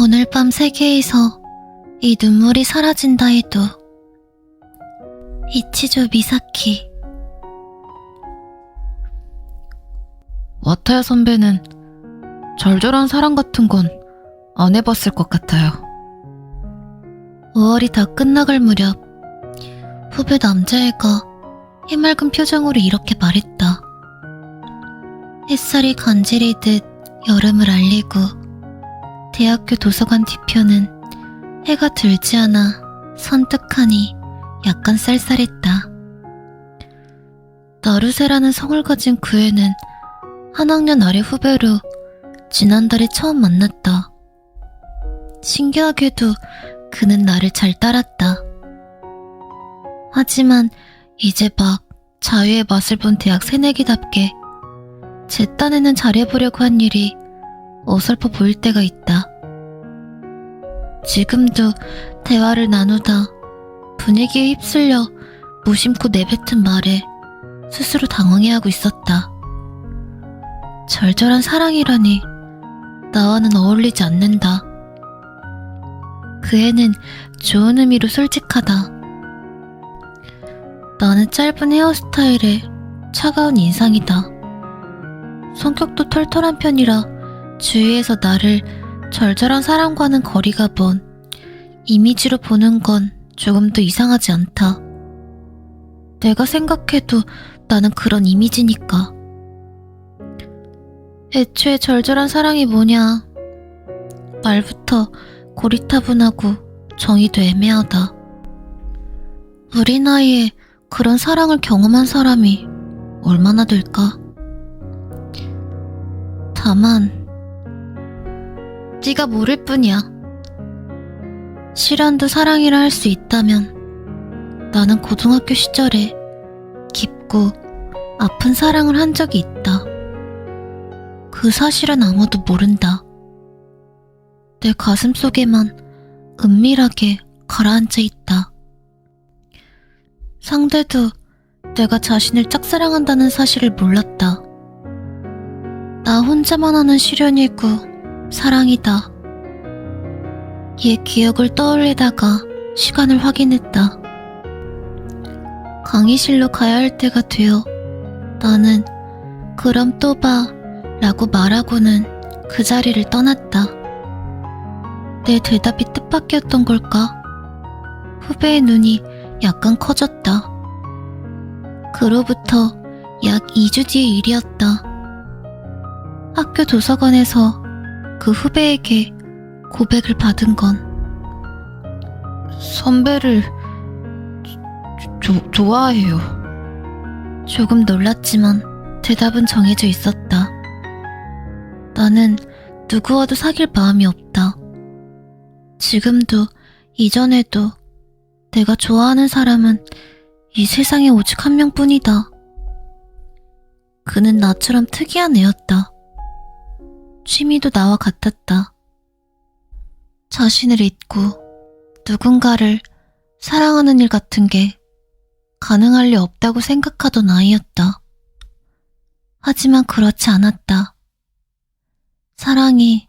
오늘 밤 세계에서 이 눈물이 사라진다 해도 이치조 미사키. 와타야 선배는 절절한 사랑 같은 건 안 해봤을 것 같아요. 5월이 다 끝나갈 무렵 후배 남자애가 해맑은 표정으로 이렇게 말했다. 햇살이 간지리듯 여름을 알리고 대학교 도서관 뒤편은 해가 들지 않아 선뜩하니 약간 쌀쌀했다. 나루세라는 성을 가진 그 애는 한 학년 아래 후배로 지난달에 처음 만났다. 신기하게도 그는 나를 잘 따랐다. 하지만 이제 막 자유의 맛을 본 대학 새내기답게 제 딴에는 잘해보려고 한 일이 어설퍼 보일 때가 있다. 지금도 대화를 나누다 분위기에 휩쓸려 무심코 내뱉은 말에 스스로 당황해하고 있었다. 절절한 사랑이라니 나와는 어울리지 않는다. 그 애는 좋은 의미로 솔직하다. 나는 짧은 헤어스타일에 차가운 인상이다. 성격도 털털한 편이라 주위에서 나를 절절한 사람과는 거리가 먼 이미지로 보는 건 조금도 이상하지 않다. 내가 생각해도 나는 그런 이미지니까. 애초에 절절한 사랑이 뭐냐. 말부터 고리타분하고 정의도 애매하다. 우리 나이에 그런 사랑을 경험한 사람이 얼마나 될까? 다만 네가 모를 뿐이야. 실현도 사랑이라 할 수 있다면 나는 고등학교 시절에 깊고 아픈 사랑을 한 적이 있다. 그 사실은 아무도 모른다. 내 가슴 속에만 은밀하게 가라앉아 있다. 상대도 내가 자신을 짝사랑한다는 사실을 몰랐다. 나 혼자만 하는 시련이고 사랑이다. 옛 기억을 떠올리다가 시간을 확인했다. 강의실로 가야 할 때가 되어 나는 그럼 또 봐 라고 말하고는 그 자리를 떠났다. 내 대답이 뜻밖이었던 걸까? 후배의 눈이 약간 커졌다. 그로부터 약 2주 뒤의 일이었다. 학교 도서관에서 그 후배에게 고백을 받은 건 선배를 좋아해요. 조금 놀랐지만 대답은 정해져 있었다. 나는 누구와도 사귈 마음이 없다. 지금도 이전에도 내가 좋아하는 사람은 이 세상에 오직 한 명뿐이다. 그는 나처럼 특이한 애였다. 취미도 나와 같았다. 자신을 잊고 누군가를 사랑하는 일 같은 게 가능할 리 없다고 생각하던 아이였다. 하지만 그렇지 않았다. 사랑이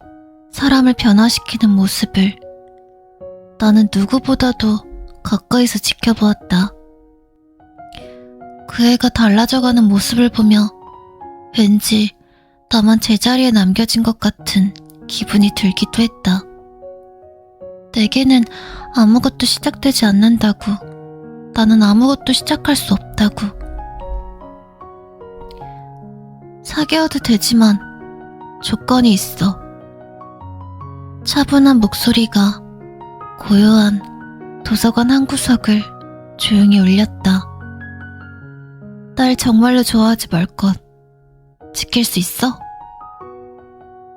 사람을 변화시키는 모습을 나는 누구보다도 가까이서 지켜보았다. 그 애가 달라져가는 모습을 보며 왠지 나만 제자리에 남겨진 것 같은 기분이 들기도 했다. 내게는 아무것도 시작되지 않는다고, 나는 아무것도 시작할 수 없다고. 사귀어도 되지만 조건이 있어. 차분한 목소리가 고요한 도서관 한 구석을 조용히 울렸다. 날 정말로 좋아하지 말 것 지킬 수 있어?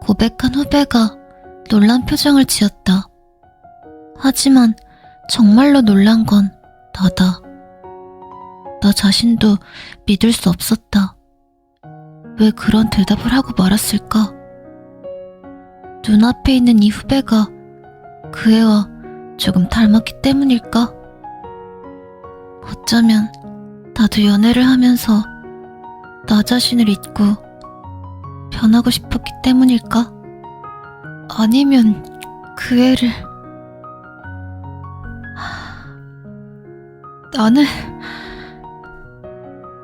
고백한 후배가 놀란 표정을 지었다. 하지만 정말로 놀란 건 나다. 나 자신도 믿을 수 없었다. 왜 그런 대답을 하고 말았을까? 눈앞에 있는 이 후배가 그 애와 조금 닮았기 때문일까? 어쩌면 나도 연애를 하면서 나 자신을 잊고 변하고 싶었기 때문일까? 아니면 그 애를 나는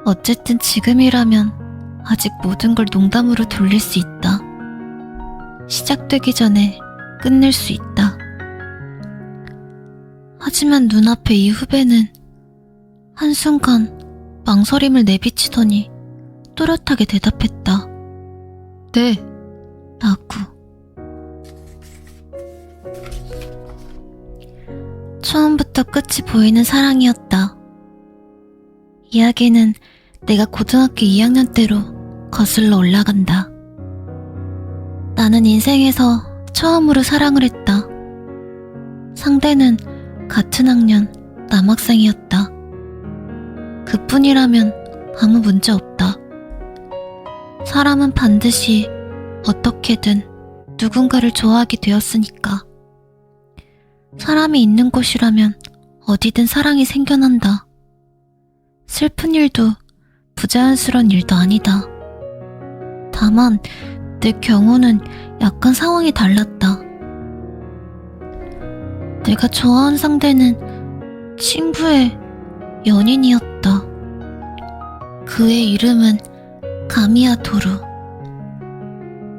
어쨌든 지금이라면 아직 모든 걸 농담으로 돌릴 수 있다. 시작되기 전에 끝낼 수 있다. 하지만 눈앞에 이 후배는 한순간 망설임을 내비치더니 또렷하게 대답했다. 네. 라고. 처음부터 끝이 보이는 사랑이었다. 이야기는 내가 고등학교 2학년 때로 거슬러 올라간다. 나는 인생에서 처음으로 사랑을 했다. 상대는 같은 학년 남학생이었다. 그뿐이라면 아무 문제 없다. 사람은 반드시 어떻게든 누군가를 좋아하게 되었으니까. 사람이 있는 곳이라면 어디든 사랑이 생겨난다. 슬픈 일도 부자연스러운 일도 아니다. 다만 내 경우는 약간 상황이 달랐다. 내가 좋아한 상대는 친구의 연인이었다. 그의 이름은 가미야 도루.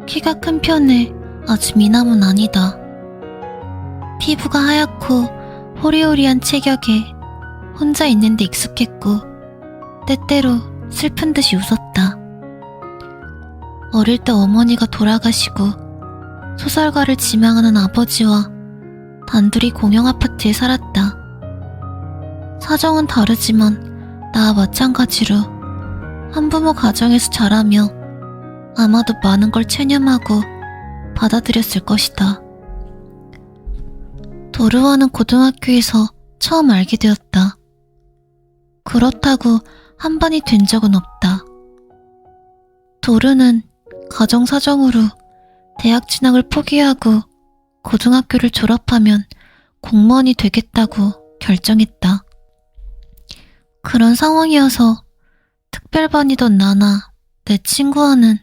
키가 큰 편에 아주 미남은 아니다. 피부가 하얗고 호리호리한 체격에 혼자 있는데 익숙했고 때때로 슬픈 듯이 웃었다. 어릴 때 어머니가 돌아가시고 소설가를 지망하는 아버지와 단둘이 공영 아파트에 살았다. 사정은 다르지만 나와 마찬가지로 한부모 가정에서 자라며 아마도 많은 걸 체념하고 받아들였을 것이다. 도르와는 고등학교에서 처음 알게 되었다. 그렇다고 한반이 된 적은 없다. 도르는 가정 사정으로 대학 진학을 포기하고 고등학교를 졸업하면 공무원이 되겠다고 결정했다. 그런 상황이어서 특별반이던 나나 내 친구와는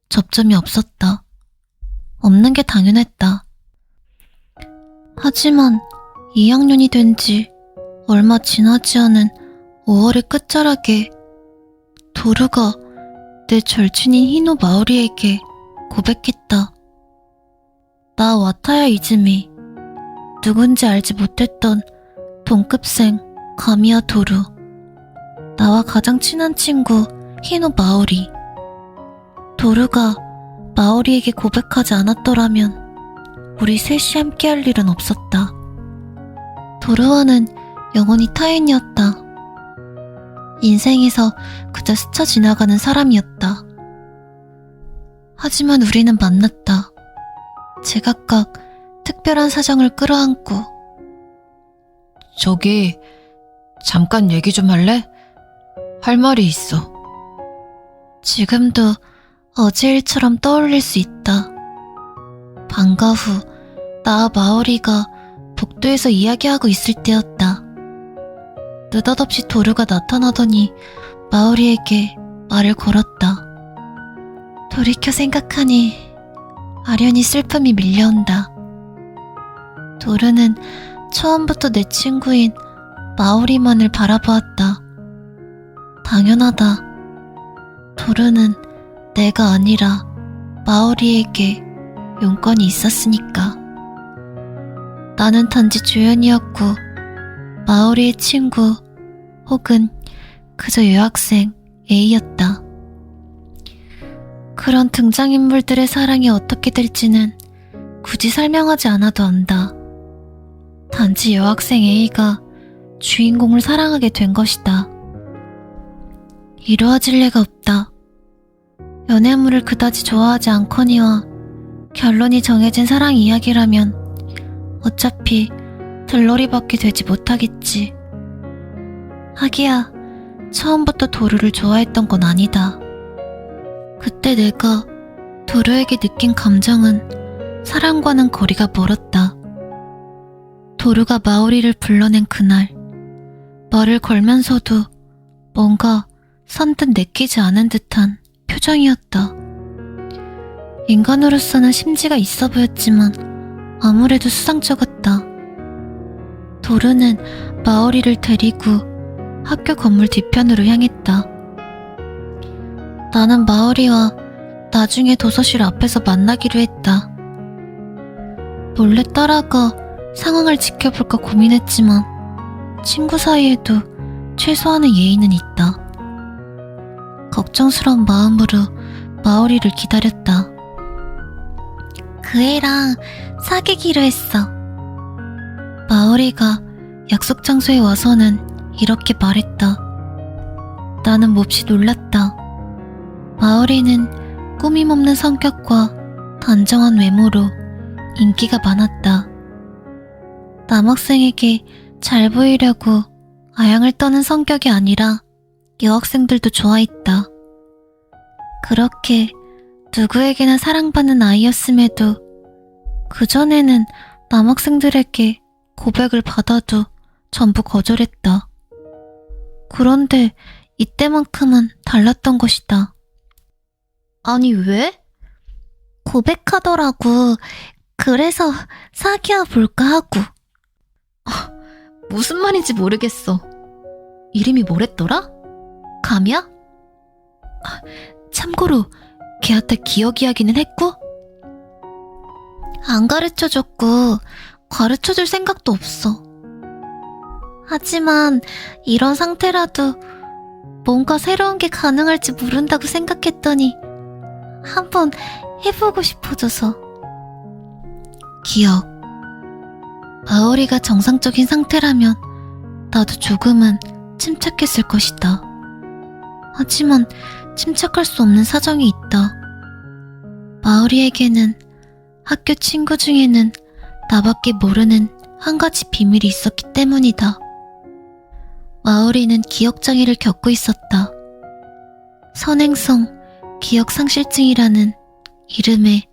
접점이 없었다. 없는 게 당연했다. 하지만 2학년이 된 지 얼마 지나지 않은 5월의 끝자락에 도르가 내 절친인 히노 마오리에게 고백했다. 나 와타야 이즈미, 누군지 알지 못했던 동급생 가미야 도루, 나와 가장 친한 친구 히노 마오리. 도루가 마오리에게 고백하지 않았더라면 우리 셋이 함께할 일은 없었다. 도루와는 영원히 타인이었다. 인생에서 그저 스쳐 지나가는 사람이었다. 하지만 우리는 만났다. 제각각 특별한 사정을 끌어안고. 저기, 잠깐 얘기 좀 할래? 할 말이 있어. 지금도 어제 일처럼 떠올릴 수 있다. 방과 후 나와 마오리가 복도에서 이야기하고 있을 때였다. 느닷없이 도르가 나타나더니 마오리에게 말을 걸었다. 돌이켜 생각하니 아련히 슬픔이 밀려온다. 도르는 처음부터 내 친구인 마오리만을 바라보았다. 당연하다. 도르는 내가 아니라 마오리에게 용건이 있었으니까. 나는 단지 조연이었고 마오리의 친구 혹은 그저 여학생 A였다. 그런 등장인물들의 사랑이 어떻게 될지는 굳이 설명하지 않아도 안다. 단지 여학생 A가 주인공을 사랑하게 된 것이다. 이루어질 리가 없다. 연애물을 그다지 좋아하지 않거니와 결론이 정해진 사랑 이야기라면 어차피 들러리밖에 되지 못하겠지. 하기야 처음부터 도루를 좋아했던 건 아니다. 그때 내가 도루에게 느낀 감정은 사랑과는 거리가 멀었다. 도루가 마오리를 불러낸 그날, 말을 걸면서도 뭔가 선뜻 내키지 않은 듯한 표정이었다. 인간으로서는 심지가 있어 보였지만 아무래도 수상쩍었다. 도르는 마오리를 데리고 학교 건물 뒤편으로 향했다. 나는 마오리와 나중에 도서실 앞에서 만나기로 했다. 몰래 따라가 상황을 지켜볼까 고민했지만 친구 사이에도 최소한의 예의는 있다. 걱정스러운 마음으로 마오리를 기다렸다. 그 애랑 사귀기로 했어. 마오리가 약속 장소에 와서는 이렇게 말했다. 나는 몹시 놀랐다. 마오리는 꾸밈 없는 성격과 단정한 외모로 인기가 많았다. 남학생에게 잘 보이려고 아양을 떠는 성격이 아니라 여학생들도 좋아했다. 그렇게 누구에게나 사랑받는 아이였음에도 그전에는 남학생들에게 고백을 받아도 전부 거절했다. 그런데 이때만큼은 달랐던 것이다. 아니 왜? 고백하더라고. 그래서 사귀어 볼까 하고. 무슨 말인지 모르겠어. 이름이 뭐랬더라? 감이야? 참고로 걔한테 기억 이야기는 했고? 안 가르쳐줬고 가르쳐줄 생각도 없어. 하지만 이런 상태라도 뭔가 새로운 게 가능할지 모른다고 생각했더니 한번 해보고 싶어져서. 기억. 마오리가 정상적인 상태라면 나도 조금은 침착했을 것이다. 하지만 침착할 수 없는 사정이 있다. 마오리에게는 학교 친구 중에는 나밖에 모르는 한 가지 비밀이 있었기 때문이다. 마오리는 기억장애를 겪고 있었다. 선행성 기억상실증이라는 이름의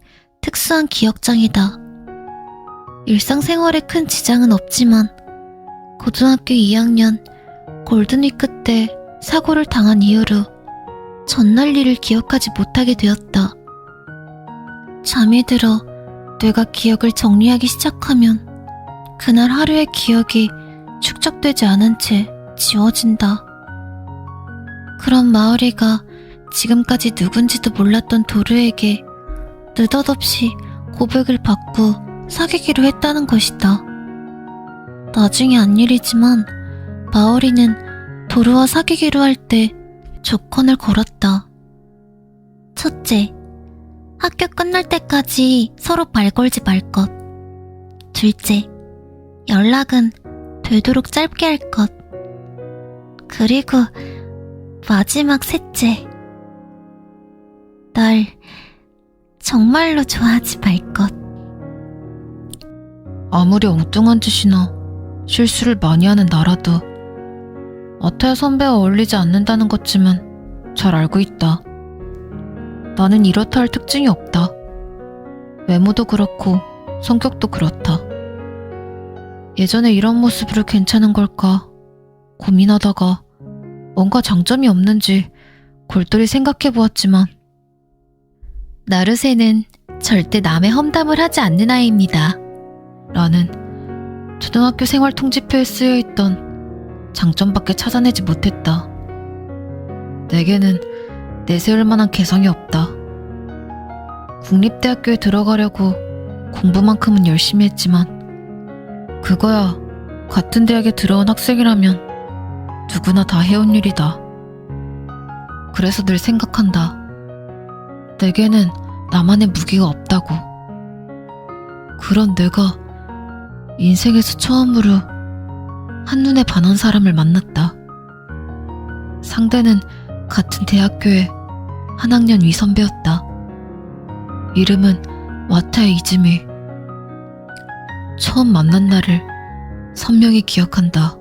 특수한 기억장애다. 일상생활에 큰 지장은 없지만 고등학교 2학년 골든위크 때 사고를 당한 이후로 전날 일을 기억하지 못하게 되었다. 잠이 들어 뇌가 기억을 정리하기 시작하면 그날 하루의 기억이 축적되지 않은 채 지워진다. 그런 마오리가 지금까지 누군지도 몰랐던 도르에게 느닷없이 고백을 받고 사귀기로 했다는 것이다. 나중에 안 일이지만 마오리는 도르와 사귀기로 할 때 조건을 걸었다. 첫째, 학교 끝날 때까지 서로 말 걸지 말 것. 둘째, 연락은 되도록 짧게 할 것. 그리고 마지막 셋째, 날 정말로 좋아하지 말 것. 아무리 엉뚱한 짓이나 실수를 많이 하는 나라도 아타야 선배와 어울리지 않는다는 것쯤은 잘 알고 있다. 나는 이렇다 할 특징이 없다. 외모도 그렇고 성격도 그렇다. 예전에 이런 모습으로 괜찮은 걸까 고민하다가 뭔가 장점이 없는지 골똘히 생각해보았지만 나르세는 절대 남의 험담을 하지 않는 아이입니다. 라는 초등학교 생활 통지표에 쓰여있던 장점밖에 찾아내지 못했다. 내게는 내세울 만한 개성이 없다. 국립대학교에 들어가려고 공부만큼은 열심히 했지만 그거야 같은 대학에 들어온 학생이라면 누구나 다 해온 일이다. 그래서 늘 생각한다. 내게는 나만의 무기가 없다고. 그런 내가 인생에서 처음으로 한눈에 반한 사람을 만났다. 상대는 같은 대학교의 한 학년 위 선배였다. 이름은 와타야 이즈미. 처음 만난 날을 선명히 기억한다.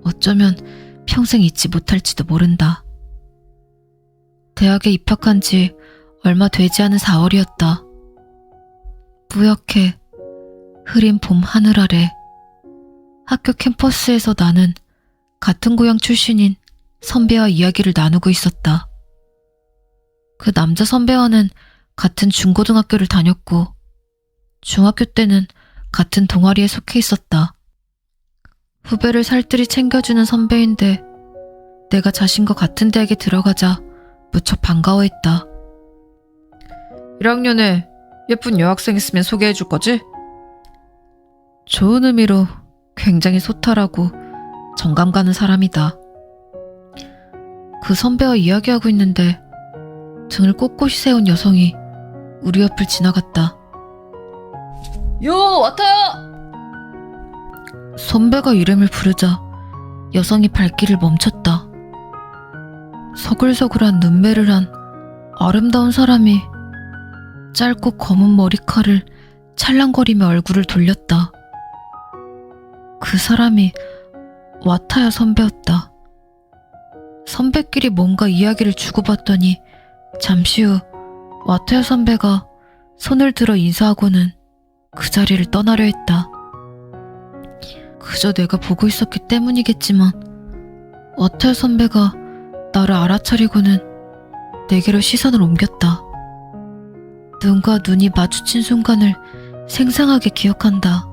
어쩌면 평생 잊지 못할지도 모른다. 대학에 입학한 지 얼마 되지 않은 4월이었다. 뿌옇게 흐린 봄 하늘 아래 학교 캠퍼스에서 나는 같은 고향 출신인 선배와 이야기를 나누고 있었다. 그 남자 선배와는 같은 중고등학교를 다녔고 중학교 때는 같은 동아리에 속해 있었다. 후배를 살뜰히 챙겨주는 선배인데 내가 자신과 같은 대학에 들어가자 무척 반가워했다. 1학년에 예쁜 여학생 있으면 소개해줄 거지? 좋은 의미로 굉장히 소탈하고 정감 가는 사람이다. 그 선배와 이야기하고 있는데 등을 꼿꼿이 세운 여성이 우리 옆을 지나갔다. 요, 와타야! 선배가 이름을 부르자 여성이 발길을 멈췄다. 서글서글한 눈매를 한 아름다운 사람이 짧고 검은 머리칼을 찰랑거리며 얼굴을 돌렸다. 그 사람이 와타야 선배였다. 선배끼리 뭔가 이야기를 주고받더니 잠시 후 와타야 선배가 손을 들어 인사하고는 그 자리를 떠나려 했다. 그저 내가 보고 있었기 때문이겠지만 와타야 선배가 나를 알아차리고는 내게로 시선을 옮겼다. 눈과 눈이 마주친 순간을 생생하게 기억한다.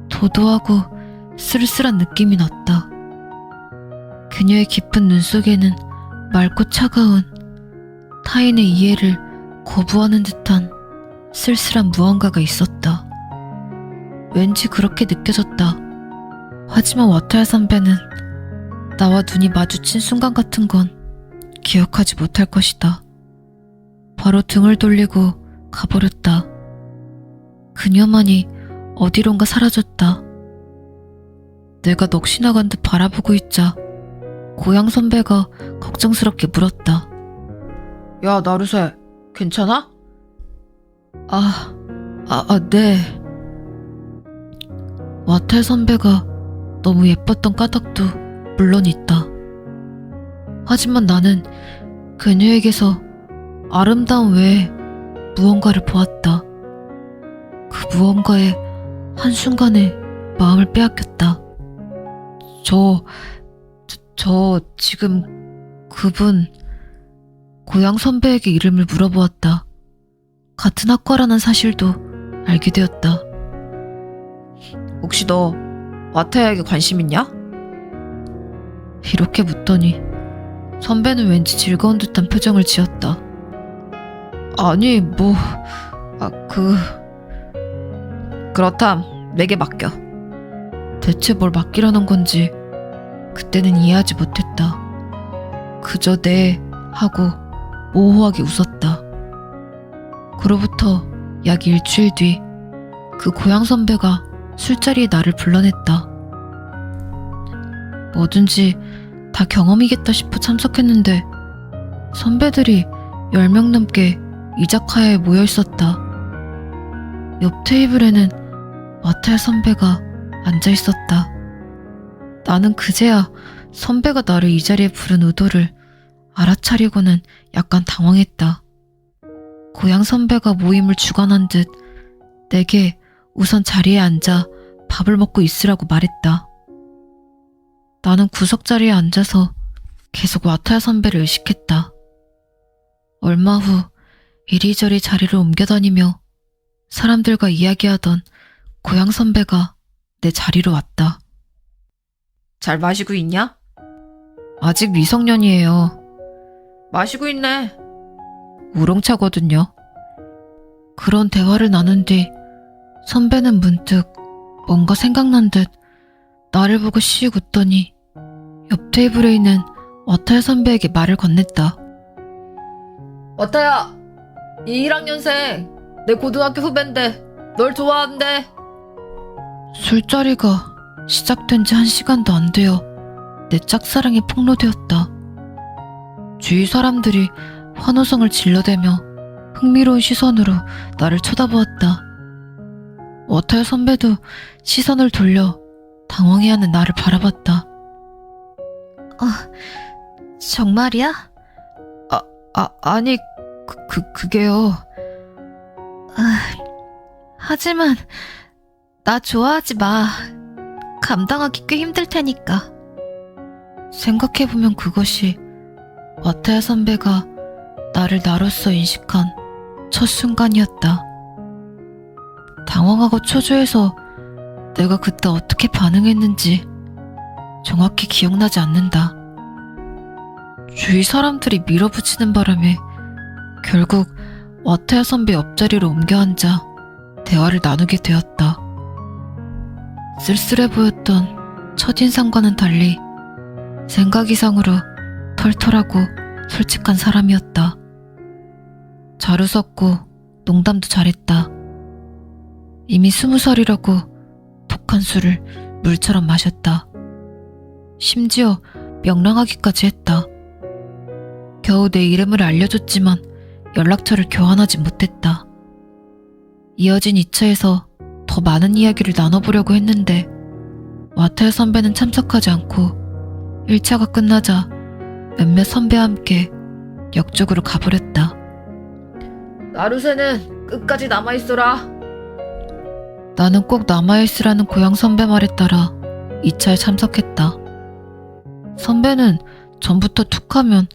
도도하고 쓸쓸한 느낌이 났다. 그녀의 깊은 눈 속에는 맑고 차가운 타인의 이해를 거부하는 듯한 쓸쓸한 무언가가 있었다. 왠지 그렇게 느껴졌다. 하지만 와타야 선배는 나와 눈이 마주친 순간 같은 건 기억하지 못할 것이다. 바로 등을 돌리고 가버렸다. 그녀만이 어디론가 사라졌다. 내가 넋이 나간 듯 바라보고 있자 고향 선배가 걱정스럽게 물었다. 야, 나루세, 괜찮아? 네. 와타야 선배가 너무 예뻤던 까닭도 물론 있다. 하지만 나는 그녀에게서 아름다움 외에 무언가를 보았다. 그 무언가에 한순간에 마음을 빼앗겼다. 저 지금 그분 고향 선배에게 이름을 물어보았다. 같은 학과라는 사실도 알게 되었다. 혹시 너 와타야에게 관심 있냐? 이렇게 묻더니 선배는 왠지 즐거운 듯한 표정을 지었다. 아니, 그렇담 내게 맡겨. 대체 뭘 맡기려는 건지 그때는 이해하지 못했다. 그저 네 하고 모호하게 웃었다. 그로부터 약 일주일 뒤 그 고향 선배가 술자리에 나를 불러냈다. 뭐든지 다 경험이겠다 싶어 참석했는데 선배들이 10명 넘게 이자카야에 모여 있었다. 옆 테이블에는 와타야 선배가 앉아 있었다. 나는 그제야 선배가 나를 이 자리에 부른 의도를 알아차리고는 약간 당황했다. 고향 선배가 모임을 주관한 듯 내게 우선 자리에 앉아 밥을 먹고 있으라고 말했다. 나는 구석자리에 앉아서 계속 와타야 선배를 의식했다. 얼마 후 이리저리 자리를 옮겨다니며 사람들과 이야기하던 고향 선배가 내 자리로 왔다. 잘 마시고 있냐? 아직 미성년이에요. 마시고 있네. 우롱차거든요. 그런 대화를 나눈 뒤 선배는 문득 뭔가 생각난 듯 나를 보고 씩 웃더니 옆 테이블에 있는 와타야 선배에게 말을 건넸다. 와타야, 이 1학년생 내 고등학교 후배인데 널 좋아한대. 술자리가 시작된 지 1시간도 안 되어 내 짝사랑에 폭로되었다. 주위 사람들이 환호성을 질러대며 흥미로운 시선으로 나를 쳐다보았다. 와타야 선배도 시선을 돌려 당황해하는 나를 바라봤다. 정말이야? 아니, 그게요. 하지만 나 좋아하지 마. 감당하기 꽤 힘들 테니까. 생각해보면 그것이 와타야 선배가 나를 나로서 인식한 첫 순간이었다. 당황하고 초조해서 내가 그때 어떻게 반응했는지 정확히 기억나지 않는다. 주위 사람들이 밀어붙이는 바람에 결국 와타야 선배 옆자리로 옮겨 앉아 대화를 나누게 되었다. 쓸쓸해 보였던 첫인상과는 달리 생각 이상으로 털털하고 솔직한 사람이었다. 잘 웃었고 농담도 잘했다. 이미 20살이라고 독한 술을 물처럼 마셨다. 심지어 명랑하기까지 했다. 겨우 내 이름을 알려줬지만 연락처를 교환하지 못했다. 이어진 2차에서 더 많은 이야기를 나눠보려고 했는데 와타야 선배는 참석하지 않고 1차가 끝나자 몇몇 선배와 함께 역 쪽으로 가버렸다. 나루세는 끝까지 남아있어라. 나는 꼭 남아있으라는 고향 선배 말에 따라 2차에 참석했다. 선배는 전부터 툭하면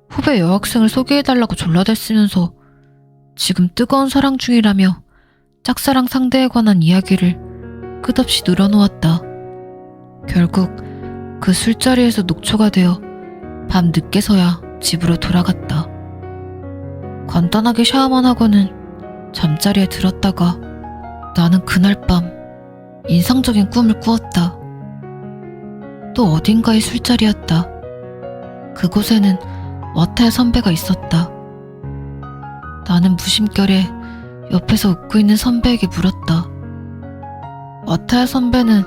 후배 여학생을 소개해달라고 졸라댔으면서 지금 뜨거운 사랑 중이라며 짝사랑 상대에 관한 이야기를 끝없이 늘어놓았다. 결국 그 술자리에서 녹초가 되어 밤 늦게서야 집으로 돌아갔다. 간단하게 샤워만 하고는 잠자리에 들었다가 나는 그날 밤 인상적인 꿈을 꾸었다. 또 어딘가의 술자리였다. 그곳에는 와타야 선배가 있었다. 나는 무심결에 옆에서 웃고 있는 선배에게 물었다. 와타야 선배는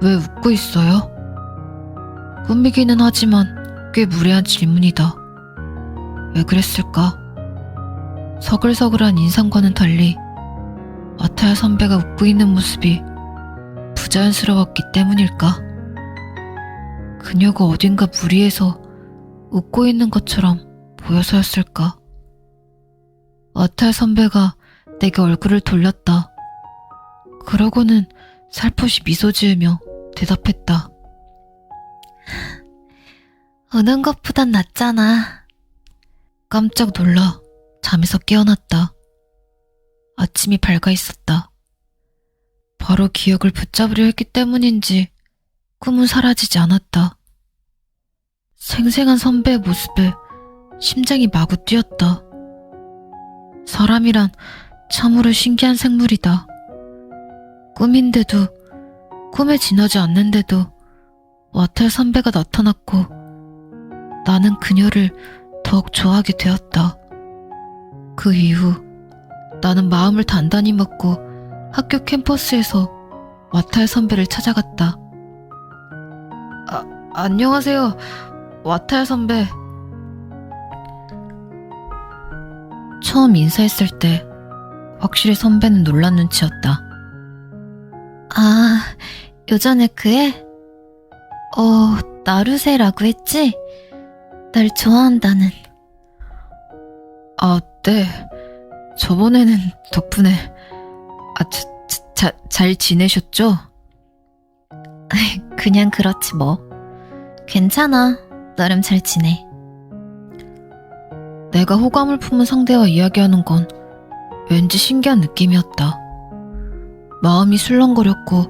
왜 웃고 있어요? 꾸미기는 하지만 꽤 무례한 질문이다. 왜 그랬을까? 서글서글한 인상과는 달리 와타야 선배가 웃고 있는 모습이 부자연스러웠기 때문일까? 그녀가 어딘가 무리해서 웃고 있는 것처럼 보여서였을까? 와타야 선배가 내게 얼굴을 돌렸다. 그러고는 살포시 미소 지으며 대답했다. 우는 것보단 낫잖아. 깜짝 놀라 잠에서 깨어났다. 아침이 밝아 있었다. 바로 기억을 붙잡으려 했기 때문인지 꿈은 사라지지 않았다. 생생한 선배의 모습에 심장이 마구 뛰었다. 사람이란 참으로 신기한 생물이다. 꿈인데도 꿈에 지나지 않는데도 와타야 선배가 나타났고 나는 그녀를 더욱 좋아하게 되었다. 그 이후 나는 마음을 단단히 먹고 학교 캠퍼스에서 와타야 선배를 찾아갔다. 안녕하세요. 와타야 선배. 처음 인사했을 때 확실히 선배는 놀란 눈치였다. 아, 요전에 그 애? 나루세라고 했지? 날 좋아한다는. 네. 저번에는 덕분에 잘 지내셨죠? 그냥 그렇지 뭐. 괜찮아. 나름 잘 지내. 내가 호감을 품은 상대와 이야기하는 건 왠지 신기한 느낌이었다. 마음이 술렁거렸고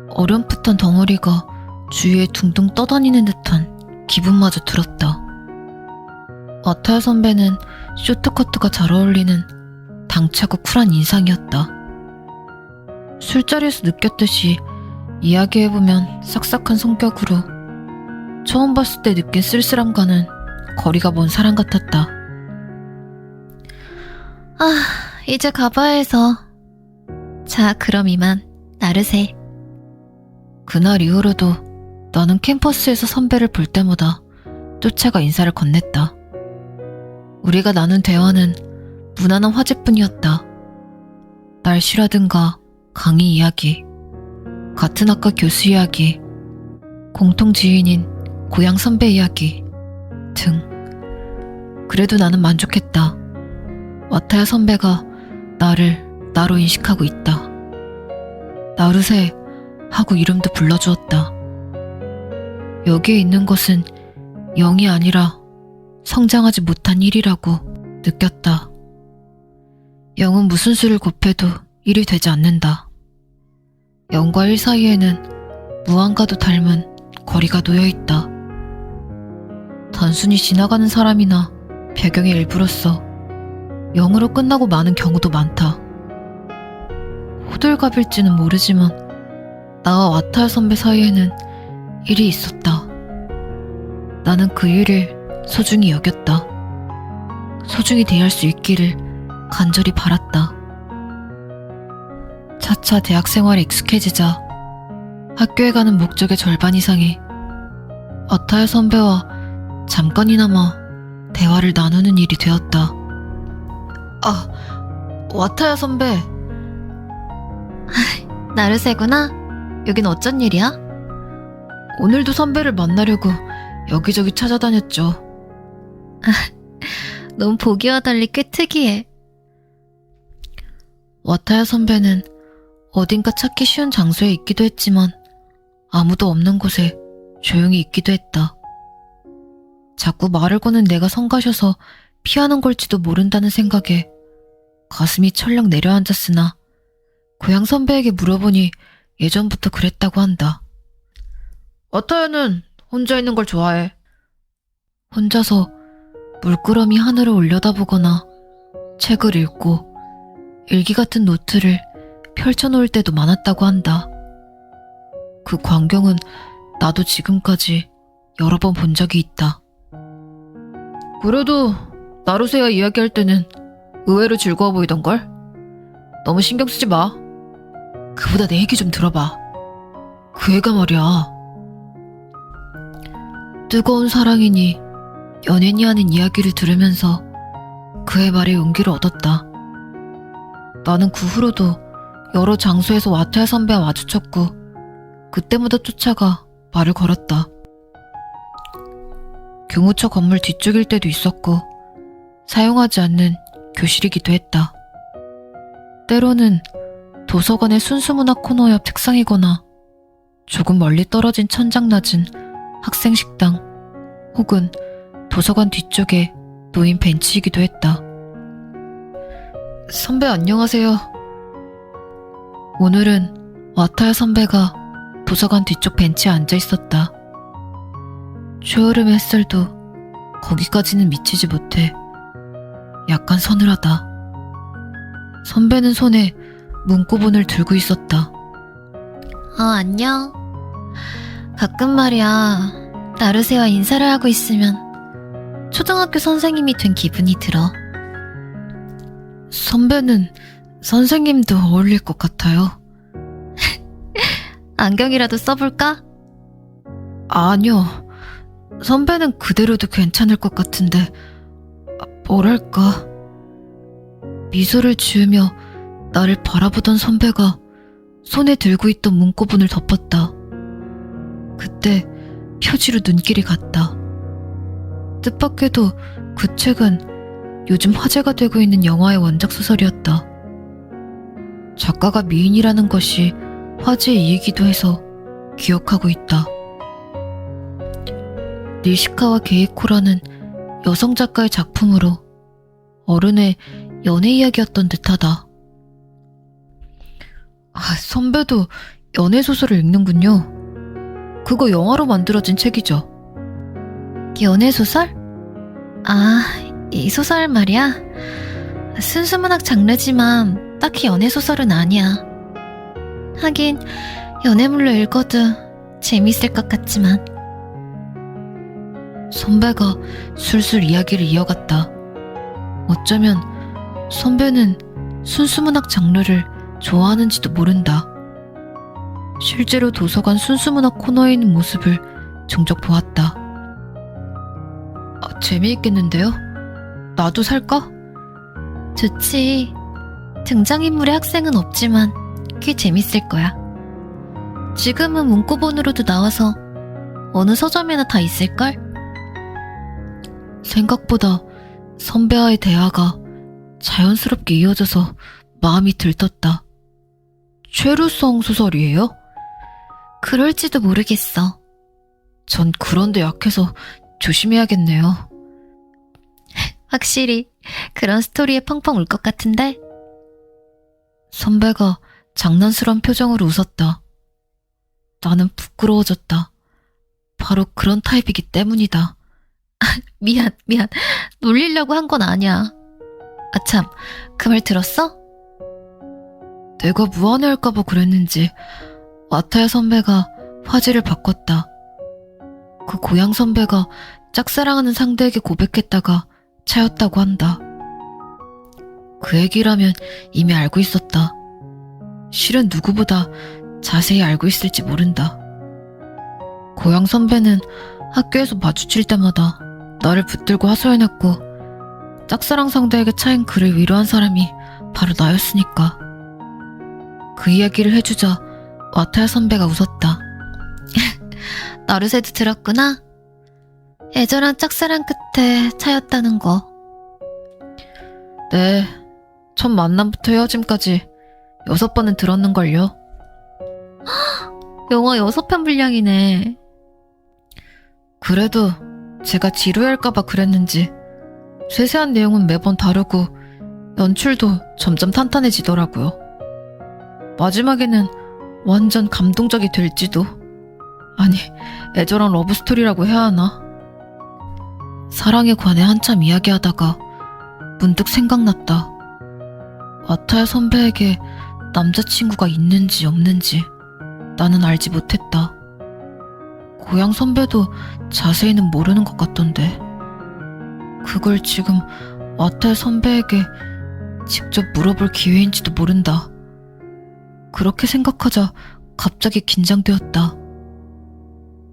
어렴풋한 덩어리가 주위에 둥둥 떠다니는 듯한 기분마저 들었다. 와타야 선배는 쇼트커트가 잘 어울리는 당차고 쿨한 인상이었다. 술자리에서 느꼈듯이 이야기해보면 싹싹한 성격으로 처음 봤을 때 느낀 쓸쓸함과는 거리가 먼 사람 같았다. 이제 가봐야 해서. 자, 그럼 이만. 나르세. 그날 이후로도 나는 캠퍼스에서 선배를 볼 때마다 쫓아가 인사를 건넸다. 우리가 나눈 대화는 무난한 화제뿐이었다. 날씨라든가 강의 이야기, 같은 학과 교수 이야기, 공통 지인인 고향 선배 이야기 등. 그래도 나는 만족했다. 와타야 선배가 나를 나로 인식하고 있다. 나루세 하고 이름도 불러주었다. 여기에 있는 것은 0이 아니라 성장하지 못한 1이라고 느꼈다. 0은 무슨 수를 곱해도 일이 되지 않는다. 0과 1 사이에는 무한과도 닮은 거리가 놓여있다. 단순히 지나가는 사람이나 배경의 일부로서 0으로 끝나고 마는 경우도 많다. 호들갑일지는 모르지만 나와 와타야 선배 사이에는 일이 있었다. 나는 그 일을 소중히 여겼다. 소중히 대할 수 있기를 간절히 바랐다. 차차 대학 생활에 익숙해지자 학교에 가는 목적의 절반 이상이 와타야 선배와 잠깐이나마 대화를 나누는 일이 되었다. 와타야 선배. 나르세구나? 여긴 어쩐 일이야? 오늘도 선배를 만나려고 여기저기 찾아다녔죠. 넌 보기와 달리 꽤 특이해. 와타야 선배는 어딘가 찾기 쉬운 장소에 있기도 했지만 아무도 없는 곳에 조용히 있기도 했다. 자꾸 말을 거는 내가 성가셔서 피하는 걸지도 모른다는 생각에 가슴이 철렁 내려앉았으나 고향 선배에게 물어보니 예전부터 그랬다고 한다. 와타야는 혼자 있는 걸 좋아해. 혼자서 물끄러미 하늘을 올려다보거나 책을 읽고 일기 같은 노트를 펼쳐놓을 때도 많았다고 한다. 그 광경은 나도 지금까지 여러 번 본 적이 있다. 그래도 나루세와 이야기할 때는 의외로 즐거워 보이던걸? 너무 신경 쓰지 마. 그보다 내 얘기 좀 들어봐. 그 애가 말이야. 뜨거운 사랑이니 연애니 하는 이야기를 들으면서 그의 말에 용기를 얻었다. 나는 그 후로도 여러 장소에서 와타야 선배와 마주쳤고 그때마다 쫓아가 말을 걸었다. 교무처 건물 뒤쪽일 때도 있었고 사용하지 않는 교실이기도 했다. 때로는 도서관의 순수문학 코너 옆 책상이거나 조금 멀리 떨어진 천장 낮은 학생 식당 혹은 도서관 뒤쪽에 놓인 벤치이기도 했다. 선배 안녕하세요. 오늘은 와타야 선배가 도서관 뒤쪽 벤치에 앉아 있었다. 초여름의 햇살도 거기까지는 미치지 못해 약간 서늘하다. 선배는 손에 문구본을 들고 있었다. 안녕. 가끔 말이야, 나르세와 인사를 하고 있으면 초등학교 선생님이 된 기분이 들어. 선배는 선생님도 어울릴 것 같아요. 안경이라도 써볼까? 아니요. 선배는 그대로도 괜찮을 것 같은데 뭐랄까. 미소를 지으며 나를 바라보던 선배가 손에 들고 있던 문구본을 덮었다. 그때 표지로 눈길이 갔다. 뜻밖에도 그 책은 요즘 화제가 되고 있는 영화의 원작 소설이었다. 작가가 미인이라는 것이 화제의 이유이기도 해서 기억하고 있다. 니시카와 게이코라는 여성 작가의 작품으로 어른의 연애 이야기였던 듯하다. 선배도 연애 소설을 읽는군요. 그거 영화로 만들어진 책이죠. 연애소설? 이 소설 말이야. 순수문학 장르지만 딱히 연애소설은 아니야. 하긴 연애물로 읽어도 재밌을 것 같지만. 선배가 술술 이야기를 이어갔다. 어쩌면 선배는 순수문학 장르를 좋아하는지도 모른다. 실제로 도서관 순수문학 코너에 있는 모습을 종종 보았다. 재미있겠는데요? 나도 살까? 좋지. 등장인물의 학생은 없지만 꽤 재밌을 거야. 지금은 문구본으로도 나와서 어느 서점에나 다 있을걸? 생각보다 선배와의 대화가 자연스럽게 이어져서 마음이 들떴다. 최루성 소설이에요? 그럴지도 모르겠어. 전 그런데 약해서 조심해야겠네요. 확실히 그런 스토리에 펑펑 울 것 같은데? 선배가 장난스러운 표정으로 웃었다. 나는 부끄러워졌다. 바로 그런 타입이기 때문이다. 미안. 놀리려고 한 건 아니야. 아참, 그 말 들었어? 내가 무안해할까봐 그랬는지 와타야 선배가 화제를 바꿨다. 그 고향 선배가 짝사랑하는 상대에게 고백했다가 차였다고 한다. 그 얘기라면 이미 알고 있었다. 실은 누구보다 자세히 알고 있을지 모른다. 고향 선배는 학교에서 마주칠 때마다 나를 붙들고 하소연했고 짝사랑 상대에게 차인 그를 위로한 사람이 바로 나였으니까. 그 이야기를 해주자 와타야 선배가 웃었다. 나루세도 들었구나? 애절한 짝사랑 끝에 차였다는 거. 네, 첫 만남부터 헤어짐까지 6번은 들었는걸요. 영화 6편 분량이네. 그래도 제가 지루할까봐 그랬는지 세세한 내용은 매번 다르고 연출도 점점 탄탄해지더라고요. 마지막에는 완전 감동적이 될지도. 아니, 애절한 러브스토리라고 해야 하나? 사랑에 관해 한참 이야기하다가 문득 생각났다. 와타야 선배에게 남자친구가 있는지 없는지 나는 알지 못했다. 고향 선배도 자세히는 모르는 것 같던데. 그걸 지금 와타야 선배에게 직접 물어볼 기회인지도 모른다. 그렇게 생각하자 갑자기 긴장되었다.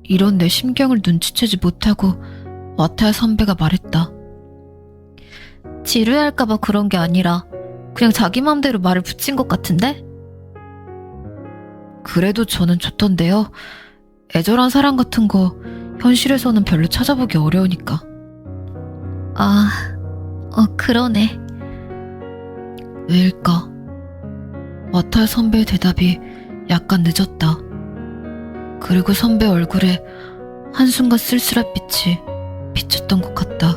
이런 내 심경을 눈치채지 못하고 와타야 선배가 말했다. 지루해할까봐 그런 게 아니라 그냥 자기 맘대로 말을 붙인 것 같은데? 그래도 저는 좋던데요. 애절한 사랑 같은 거 현실에서는 별로 찾아보기 어려우니까. 그러네. 왜일까? 와타야 선배의 대답이 약간 늦었다. 그리고 선배 얼굴에 한순간 쓸쓸한 빛이 비쳤던 것 같다.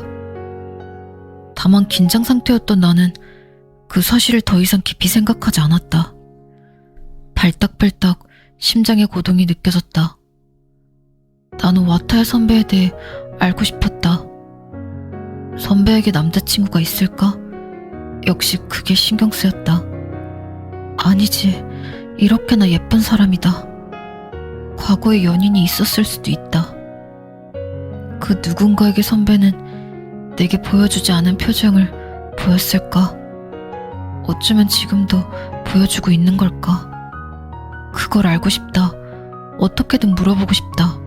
다만 긴장 상태였던 나는 그 사실을 더 이상 깊이 생각하지 않았다. 발딱발딱 심장의 고동이 느껴졌다. 나는 와타야 선배에 대해 알고 싶었다. 선배에게 남자친구가 있을까? 역시 그게 신경 쓰였다. 아니지, 이렇게나 예쁜 사람이다. 과거에 연인이 있었을 수도 있다. 그 누군가에게 선배는 내게 보여주지 않은 표정을 보였을까? 어쩌면 지금도 보여주고 있는 걸까? 그걸 알고 싶다. 어떻게든 물어보고 싶다.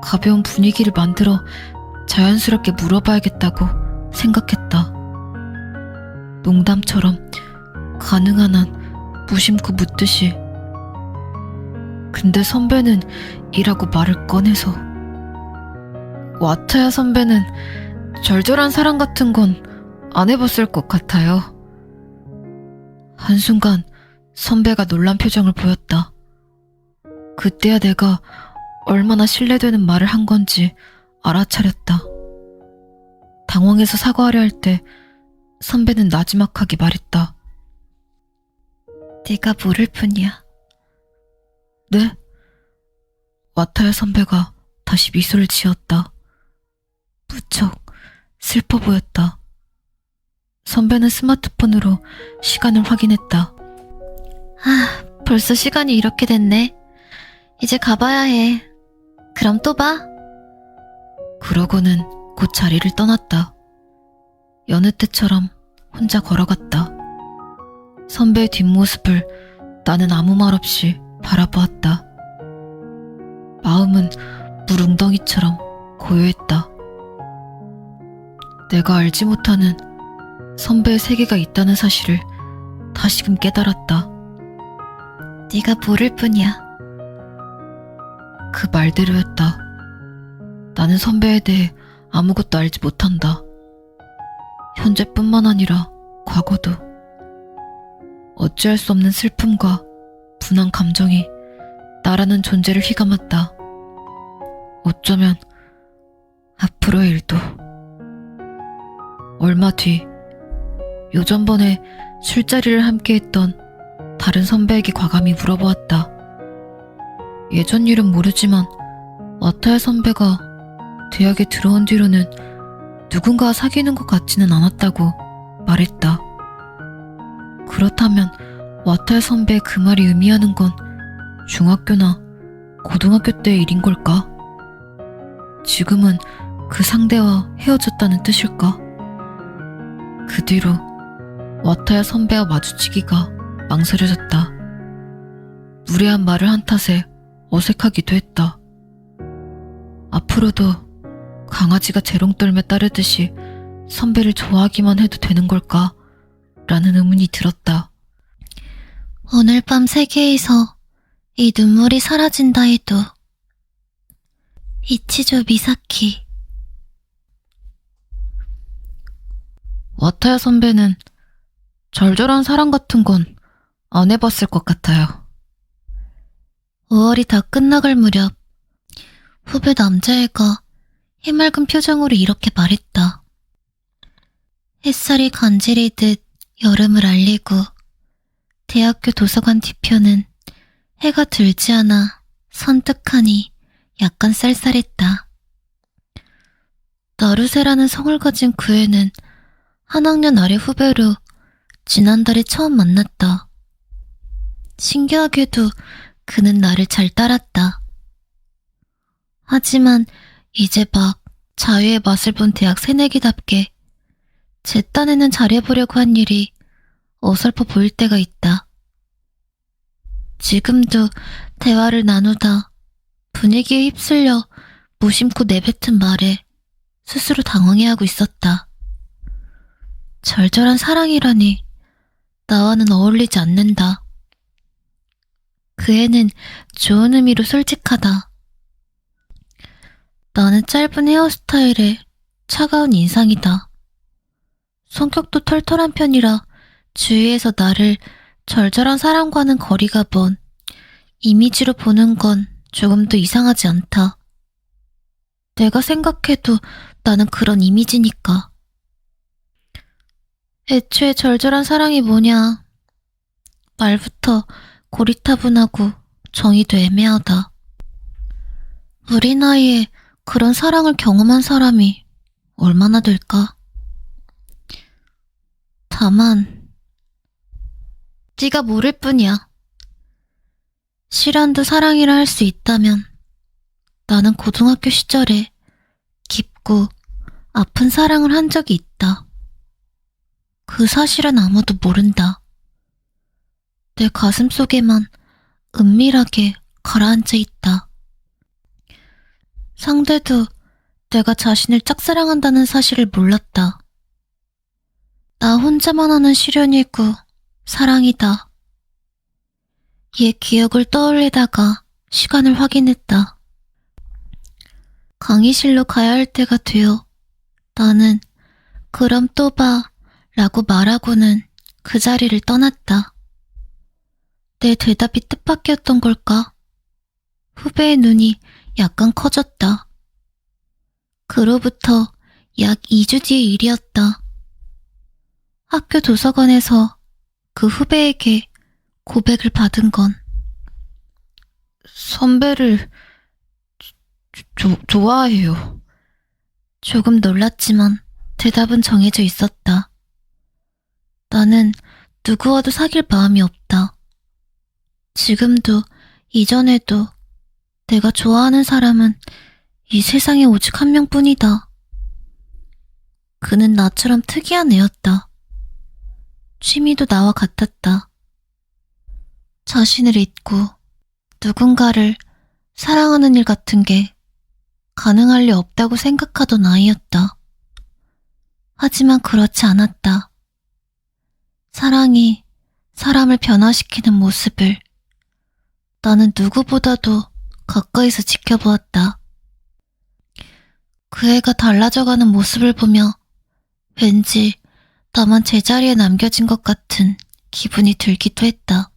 가벼운 분위기를 만들어 자연스럽게 물어봐야겠다고 생각했다. 농담처럼 가능한 한 무심코 묻듯이. 근데 선배는 이라고 말을 꺼내서. 와타야 선배는 절절한 사랑 같은 건 안 해봤을 것 같아요. 한순간 선배가 놀란 표정을 보였다. 그때야 내가 얼마나 신뢰되는 말을 한 건지 알아차렸다. 당황해서 사과하려 할 때 선배는 나지막하게 말했다. 네가 모를 뿐이야. 네? 와타야 선배가 다시 미소를 지었다. 무척 슬퍼 보였다. 선배는 스마트폰으로 시간을 확인했다. 벌써 시간이 이렇게 됐네. 이제 가봐야 해. 그럼 또 봐. 그러고는 곧 자리를 떠났다. 여느 때처럼 혼자 걸어갔다. 선배의 뒷모습을 나는 아무 말 없이 바라보았다. 마음은 물웅덩이처럼 고요했다. 내가 알지 못하는 선배의 세계가 있다는 사실을 다시금 깨달았다. 네가 모를 뿐이야. 그 말대로였다. 나는 선배에 대해 아무것도 알지 못한다. 현재뿐만 아니라 과거도. 어찌할 수 없는 슬픔과 분한 감정이 나라는 존재를 휘감았다. 어쩌면 앞으로의 일도. 얼마 뒤 요전번에 술자리를 함께했던 다른 선배에게 과감히 물어보았다. 예전 일은 모르지만 와타야 선배가 대학에 들어온 뒤로는 누군가와 사귀는 것 같지는 않았다고 말했다. 그렇다면 와타야 선배의 그 말이 의미하는 건 중학교나 고등학교 때의 일인 걸까? 지금은 그 상대와 헤어졌다는 뜻일까? 그 뒤로 와타야 선배와 마주치기가 망설여졌다. 무례한 말을 한 탓에 어색하기도 했다. 앞으로도 강아지가 재롱떨며 따르듯이 선배를 좋아하기만 해도 되는 걸까? 라는 의문이 들었다. 오늘 밤 세계에서 이 눈물이 사라진다 해도 이치조 미사키. 와타야 선배는 절절한 사랑 같은 건 안 해봤을 것 같아요. 5월이 다 끝나갈 무렵 후배 남자애가 해맑은 표정으로 이렇게 말했다. 햇살이 간지리듯 여름을 알리고 대학교 도서관 뒤편은 해가 들지 않아 선뜩하니 약간 쌀쌀했다. 나루세라는 성을 가진 그 애는 한 학년 아래 후배로 지난달에 처음 만났다. 신기하게도 그는 나를 잘 따랐다. 하지만 이제 막 자유의 맛을 본 대학 새내기답게 제 딴에는 잘해보려고 한 일이 어설퍼 보일 때가 있다. 지금도 대화를 나누다 분위기에 휩쓸려 무심코 내뱉은 말에 스스로 당황해하고 있었다. 절절한 사랑이라니 나와는 어울리지 않는다. 그 애는 좋은 의미로 솔직하다. 나는 짧은 헤어스타일에 차가운 인상이다. 성격도 털털한 편이라 주위에서 나를 절절한 사람과는 거리가 먼 이미지로 보는 건 조금도 이상하지 않다. 내가 생각해도 나는 그런 이미지니까. 애초에 절절한 사랑이 뭐냐. 말부터 고리타분하고 정의도 애매하다. 우리 나이에 그런 사랑을 경험한 사람이 얼마나 될까? 다만 네가 모를 뿐이야. 실현도 사랑이라 할 수 있다면 나는 고등학교 시절에 깊고 아픈 사랑을 한 적이 있다. 그 사실은 아무도 모른다. 내 가슴 속에만 은밀하게 가라앉아 있다. 상대도 내가 자신을 짝사랑한다는 사실을 몰랐다. 나 혼자만 하는 시련이고 사랑이다. 옛 기억을 떠올리다가 시간을 확인했다. 강의실로 가야 할 때가 되어 나는 그럼 또 봐 라고 말하고는 그 자리를 떠났다. 내 대답이 뜻밖이었던 걸까? 후배의 눈이 약간 커졌다. 그로부터 약 2주 뒤의 일이었다. 학교 도서관에서 그 후배에게 고백을 받은 건 선배를 좋아해요. 조금 놀랐지만 대답은 정해져 있었다. 나는 누구와도 사귈 마음이 없다. 지금도 이전에도 내가 좋아하는 사람은 이 세상에 오직 한 명뿐이다. 그는 나처럼 특이한 애였다. 취미도 나와 같았다. 자신을 잊고 누군가를 사랑하는 일 같은 게 가능할 리 없다고 생각하던 아이였다. 하지만 그렇지 않았다. 사랑이 사람을 변화시키는 모습을 나는 누구보다도 가까이서 지켜보았다. 그 애가 달라져가는 모습을 보며 왠지 나만 제자리에 남겨진 것 같은 기분이 들기도 했다.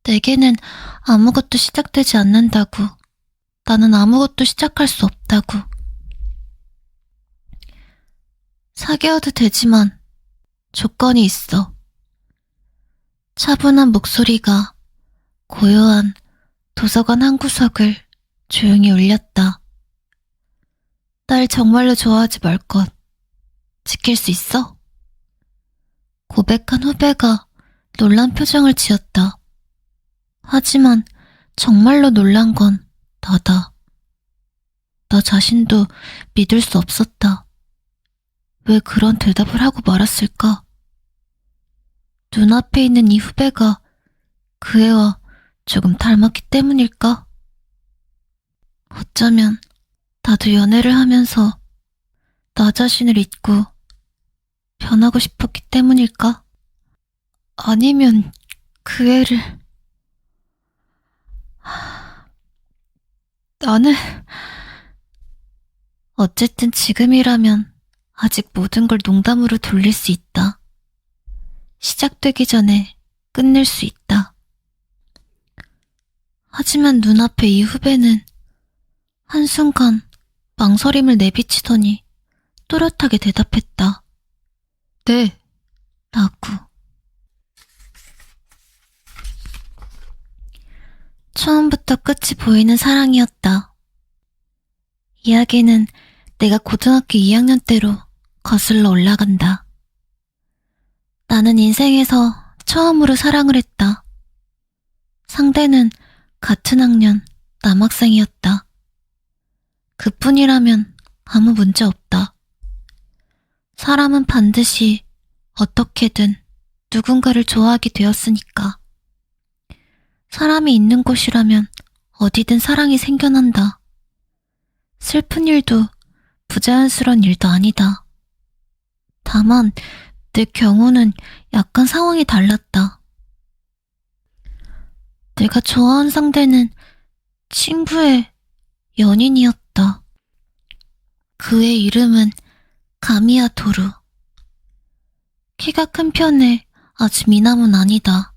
내게는 아무것도 시작되지 않는다고, 나는 아무것도 시작할 수 없다고. 사귀어도 되지만 조건이 있어. 차분한 목소리가 고요한 도서관 한 구석을 조용히 울렸다. 날 정말로 좋아하지 말 것 지킬 수 있어? 고백한 후배가 놀란 표정을 지었다. 하지만 정말로 놀란 건 나다. 나 자신도 믿을 수 없었다. 왜 그런 대답을 하고 말았을까? 눈앞에 있는 이 후배가 그 애와 조금 닮았기 때문일까? 어쩌면 나도 연애를 하면서 나 자신을 잊고 변하고 싶었기 때문일까? 아니면 그 애를... 나는... 어쨌든 지금이라면 아직 모든 걸 농담으로 돌릴 수 있다. 시작되기 전에 끝낼 수 있다. 하지만 눈앞에 이 후배는 한순간 망설임을 내비치더니 또렷하게 대답했다. 네. 라고. 처음부터 끝이 보이는 사랑이었다. 이야기는 내가 고등학교 2학년 때로 거슬러 올라간다. 나는 인생에서 처음으로 사랑을 했다. 상대는 같은 학년 남학생이었다. 그뿐이라면 아무 문제 없다. 사람은 반드시 어떻게든 누군가를 좋아하게 되었으니까. 사람이 있는 곳이라면 어디든 사랑이 생겨난다. 슬픈 일도 부자연스러운 일도 아니다. 다만 내 경우는 약간 상황이 달랐다. 내가 좋아한 상대는 친구의 연인이었다. 그의 이름은 가미야 도루. 키가 큰 편에 아주 미남은 아니다.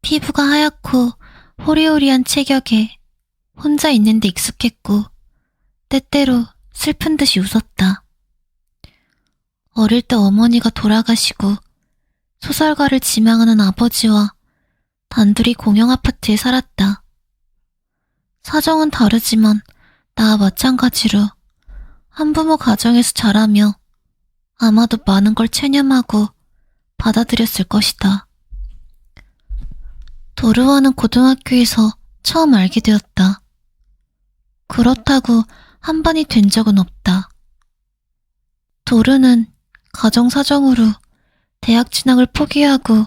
피부가 하얗고 호리호리한 체격에 혼자 있는데 익숙했고 때때로 슬픈 듯이 웃었다. 어릴 때 어머니가 돌아가시고 소설가를 지망하는 아버지와 단둘이 공영 아파트에 살았다. 사정은 다르지만 나와 마찬가지로 한부모 가정에서 자라며 아마도 많은 걸 체념하고 받아들였을 것이다. 도르와는 고등학교에서 처음 알게 되었다. 그렇다고 한반이 된 적은 없다. 도르는 가정 사정으로 대학 진학을 포기하고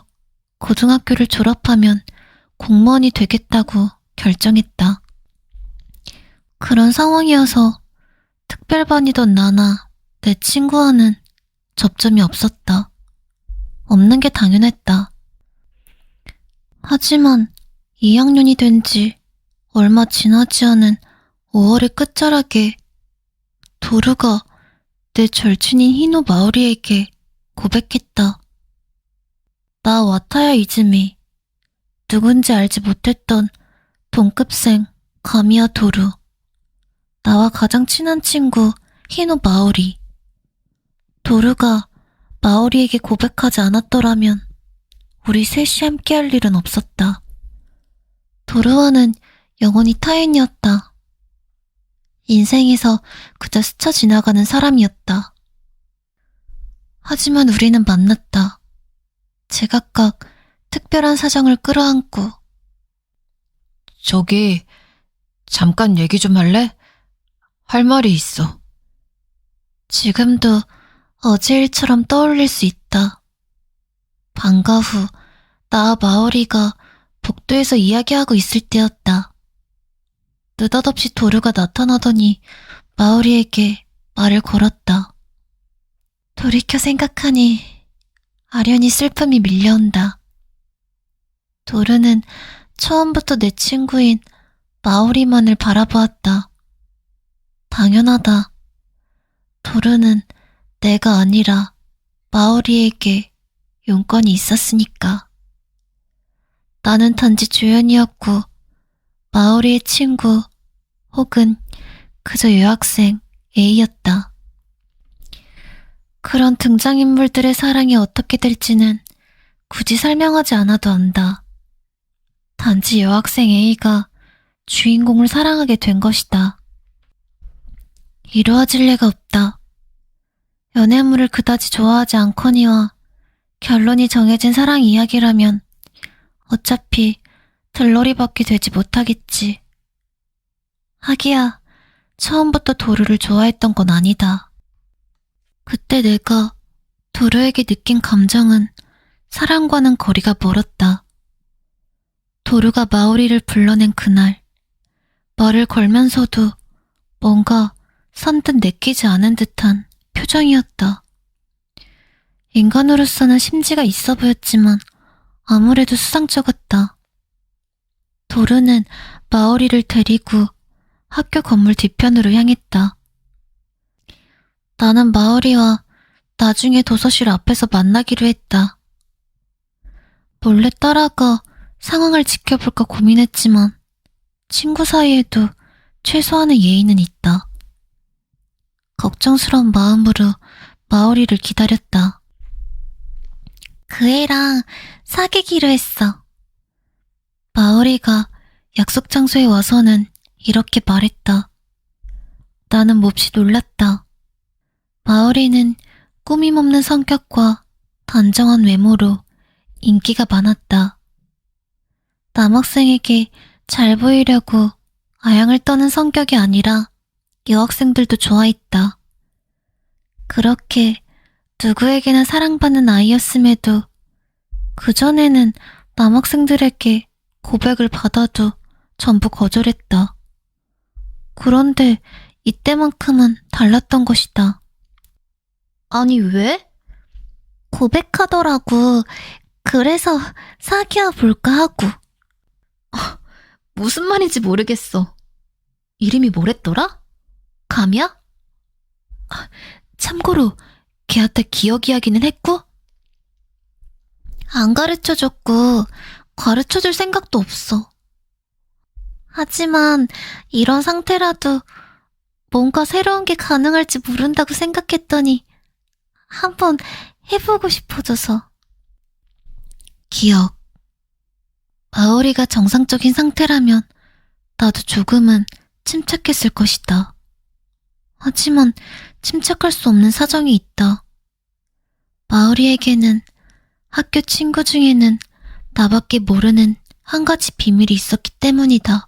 고등학교를 졸업하면 공무원이 되겠다고 결정했다. 그런 상황이어서 특별반이던 나나 내 친구와는 접점이 없었다. 없는 게 당연했다. 하지만 2학년이 된 지 얼마 지나지 않은 5월의 끝자락에 도르가 내 절친인 히노 마오리에게 고백했다. 나 와타야 이즈미, 누군지 알지 못했던 동급생 가미야 도루, 나와 가장 친한 친구 히노 마오리. 도르가 마오리에게 고백하지 않았더라면 우리 셋이 함께할 일은 없었다. 도르와는 영원히 타인이었다. 인생에서 그저 스쳐 지나가는 사람이었다. 하지만 우리는 만났다. 제각각 특별한 사정을 끌어안고. 저기, 잠깐 얘기 좀 할래? 할 말이 있어. 지금도 어제 일처럼 떠올릴 수 있다. 방과 후 나와 마오리가 복도에서 이야기하고 있을 때였다. 느닷없이 도르가 나타나더니 마오리에게 말을 걸었다. 돌이켜 생각하니 아련히 슬픔이 밀려온다. 도르는 처음부터 내 친구인 마오리만을 바라보았다. 당연하다. 도르는 내가 아니라 마오리에게 용건이 있었으니까. 나는 단지 조연이었고 마오리의 친구 혹은 그저 여학생 A였다. 그런 등장인물들의 사랑이 어떻게 될지는 굳이 설명하지 않아도 안다. 단지 여학생 A가 주인공을 사랑하게 된 것이다. 이루어질 리가 없다. 연애물을 그다지 좋아하지 않거니와 결론이 정해진 사랑 이야기라면 어차피 들러리밖에 되지 못하겠지. 하기야 처음부터 도루를 좋아했던 건 아니다. 그때 내가 도루에게 느낀 감정은 사랑과는 거리가 멀었다. 도루가 마오리를 불러낸 그날, 말을 걸면서도 뭔가 선뜻 내키지 않은 듯한 표정이었다. 인간으로서는 심지가 있어 보였지만 아무래도 수상쩍었다. 도루는 마오리를 데리고 학교 건물 뒤편으로 향했다. 나는 마오리와 나중에 도서실 앞에서 만나기로 했다. 몰래 따라가 상황을 지켜볼까 고민했지만 친구 사이에도 최소한의 예의는 있다. 걱정스러운 마음으로 마오리를 기다렸다. 그 애랑 사귀기로 했어. 마오리가 약속 장소에 와서는 이렇게 말했다. 나는 몹시 놀랐다. 마오리는 꾸밈 없는 성격과 단정한 외모로 인기가 많았다. 남학생에게 잘 보이려고 아양을 떠는 성격이 아니라 여학생들도 좋아했다. 그렇게 누구에게나 사랑받는 아이였음에도 그전에는 남학생들에게 고백을 받아도 전부 거절했다. 그런데 이때만큼은 달랐던 것이다. 아니 왜? 고백하더라고. 그래서 사귀어 볼까 하고. 무슨 말인지 모르겠어. 이름이 뭐랬더라? 감이야? 참고로 걔한테 기억 이야기는 했고? 안 가르쳐줬고 가르쳐줄 생각도 없어. 하지만 이런 상태라도 뭔가 새로운 게 가능할지 모른다고 생각했더니 한번 해보고 싶어져서. 기억. 마오리가 정상적인 상태라면 나도 조금은 침착했을 것이다. 하지만 침착할 수 없는 사정이 있다. 마오리에게는 학교 친구 중에는 나밖에 모르는 한 가지 비밀이 있었기 때문이다.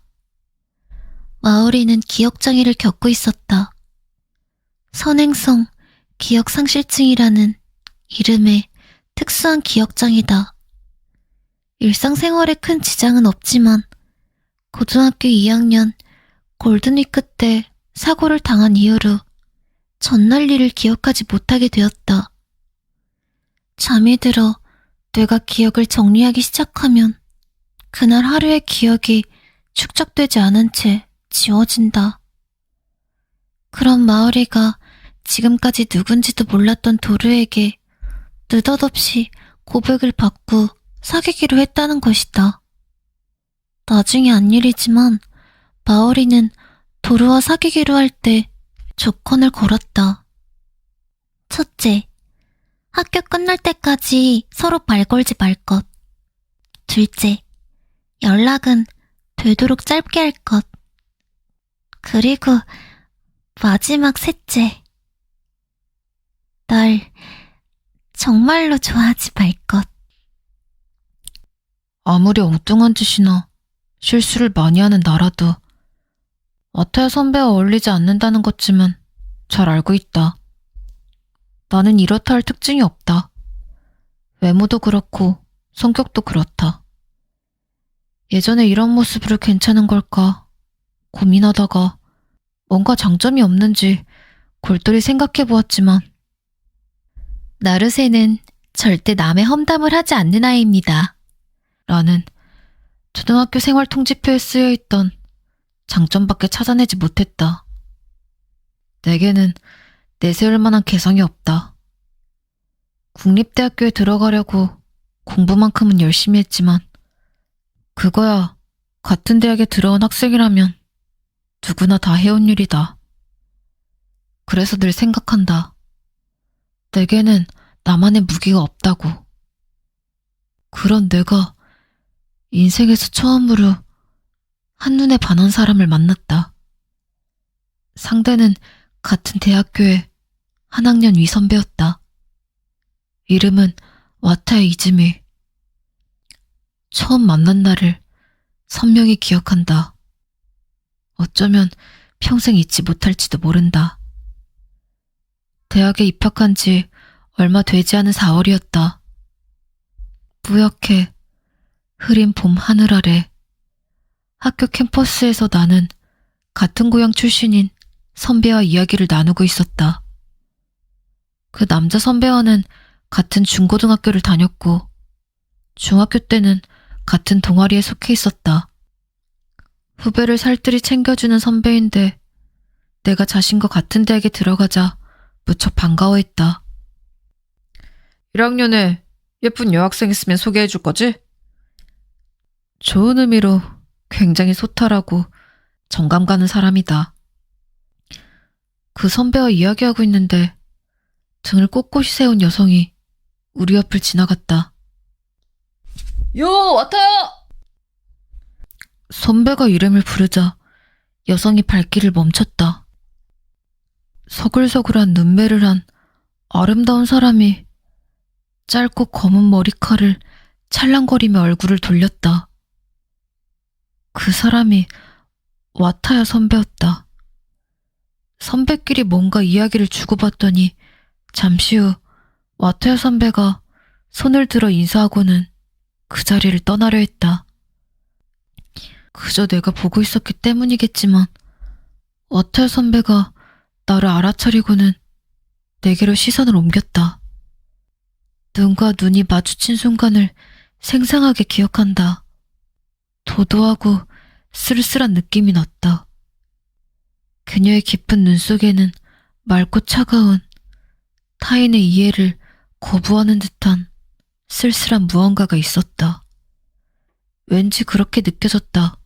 마오리는 기억장애를 겪고 있었다. 선행성 기억상실증이라는 이름의 특수한 기억장애다. 일상생활에 큰 지장은 없지만 고등학교 2학년 골든위크 때 사고를 당한 이후로 전날 일을 기억하지 못하게 되었다. 잠이 들어 뇌가 기억을 정리하기 시작하면 그날 하루의 기억이 축적되지 않은 채 지워진다. 그런 마오리가 지금까지 누군지도 몰랐던 도루에게 느닷없이 고백을 받고 사귀기로 했다는 것이다. 나중에 안 일이지만 마오리는 도루와 사귀기로 할 때 조건을 걸었다. 첫째, 학교 끝날 때까지 서로 발 걸지 말 것. 둘째, 연락은 되도록 짧게 할 것. 그리고 마지막 셋째, 널 정말로 좋아하지 말 것. 아무리 엉뚱한 짓이나 실수를 많이 하는 나라도 와타야 선배와 어울리지 않는다는 것쯤은 잘 알고 있다. 나는 이렇다 할 특징이 없다. 외모도 그렇고 성격도 그렇다. 예전에 이런 모습으로 괜찮은 걸까 고민하다가 뭔가 장점이 없는지 골똘히 생각해보았지만 나르세는 절대 남의 험담을 하지 않는 아이입니다. 라는 초등학교 생활 통지표에 쓰여있던 장점밖에 찾아내지 못했다. 내게는 내세울 만한 개성이 없다. 국립대학교에 들어가려고 공부만큼은 열심히 했지만 그거야 같은 대학에 들어온 학생이라면 누구나 다 해온 일이다. 그래서 늘 생각한다. 내게는 나만의 무기가 없다고. 그런 내가 인생에서 처음으로 한눈에 반한 사람을 만났다. 상대는 같은 대학교의 한 학년 위 선배였다. 이름은 와타야 이즈미. 처음 만난 날을 선명히 기억한다. 어쩌면 평생 잊지 못할지도 모른다. 대학에 입학한 지 얼마 되지 않은 4월이었다. 뿌옇게 흐린 봄 하늘 아래 학교 캠퍼스에서 나는 같은 고향 출신인 선배와 이야기를 나누고 있었다. 그 남자 선배와는 같은 중고등학교를 다녔고 중학교 때는 같은 동아리에 속해 있었다. 후배를 살뜰히 챙겨주는 선배인데 내가 자신과 같은 대학에 들어가자 무척 반가워했다. 1학년에 예쁜 여학생 있으면 소개해줄 거지? 좋은 의미로 굉장히 소탈하고 정감 가는 사람이다. 그 선배와 이야기하고 있는데 등을 꼿꼿이 세운 여성이 우리 옆을 지나갔다. 요, 와타야! 선배가 이름을 부르자 여성이 발길을 멈췄다. 서글서글한 눈매를 한 아름다운 사람이 짧고 검은 머리칼을 찰랑거리며 얼굴을 돌렸다. 그 사람이 와타야 선배였다. 선배끼리 뭔가 이야기를 주고받더니 잠시 후 와타야 선배가 손을 들어 인사하고는 그 자리를 떠나려 했다. 그저 내가 보고 있었기 때문이겠지만 와타야 선배가 나를 알아차리고는 내게로 시선을 옮겼다. 눈과 눈이 마주친 순간을 생생하게 기억한다. 도도하고 쓸쓸한 느낌이 났다. 그녀의 깊은 눈 속에는 맑고 차가운 타인의 이해를 거부하는 듯한 쓸쓸한 무언가가 있었다. 왠지 그렇게 느껴졌다.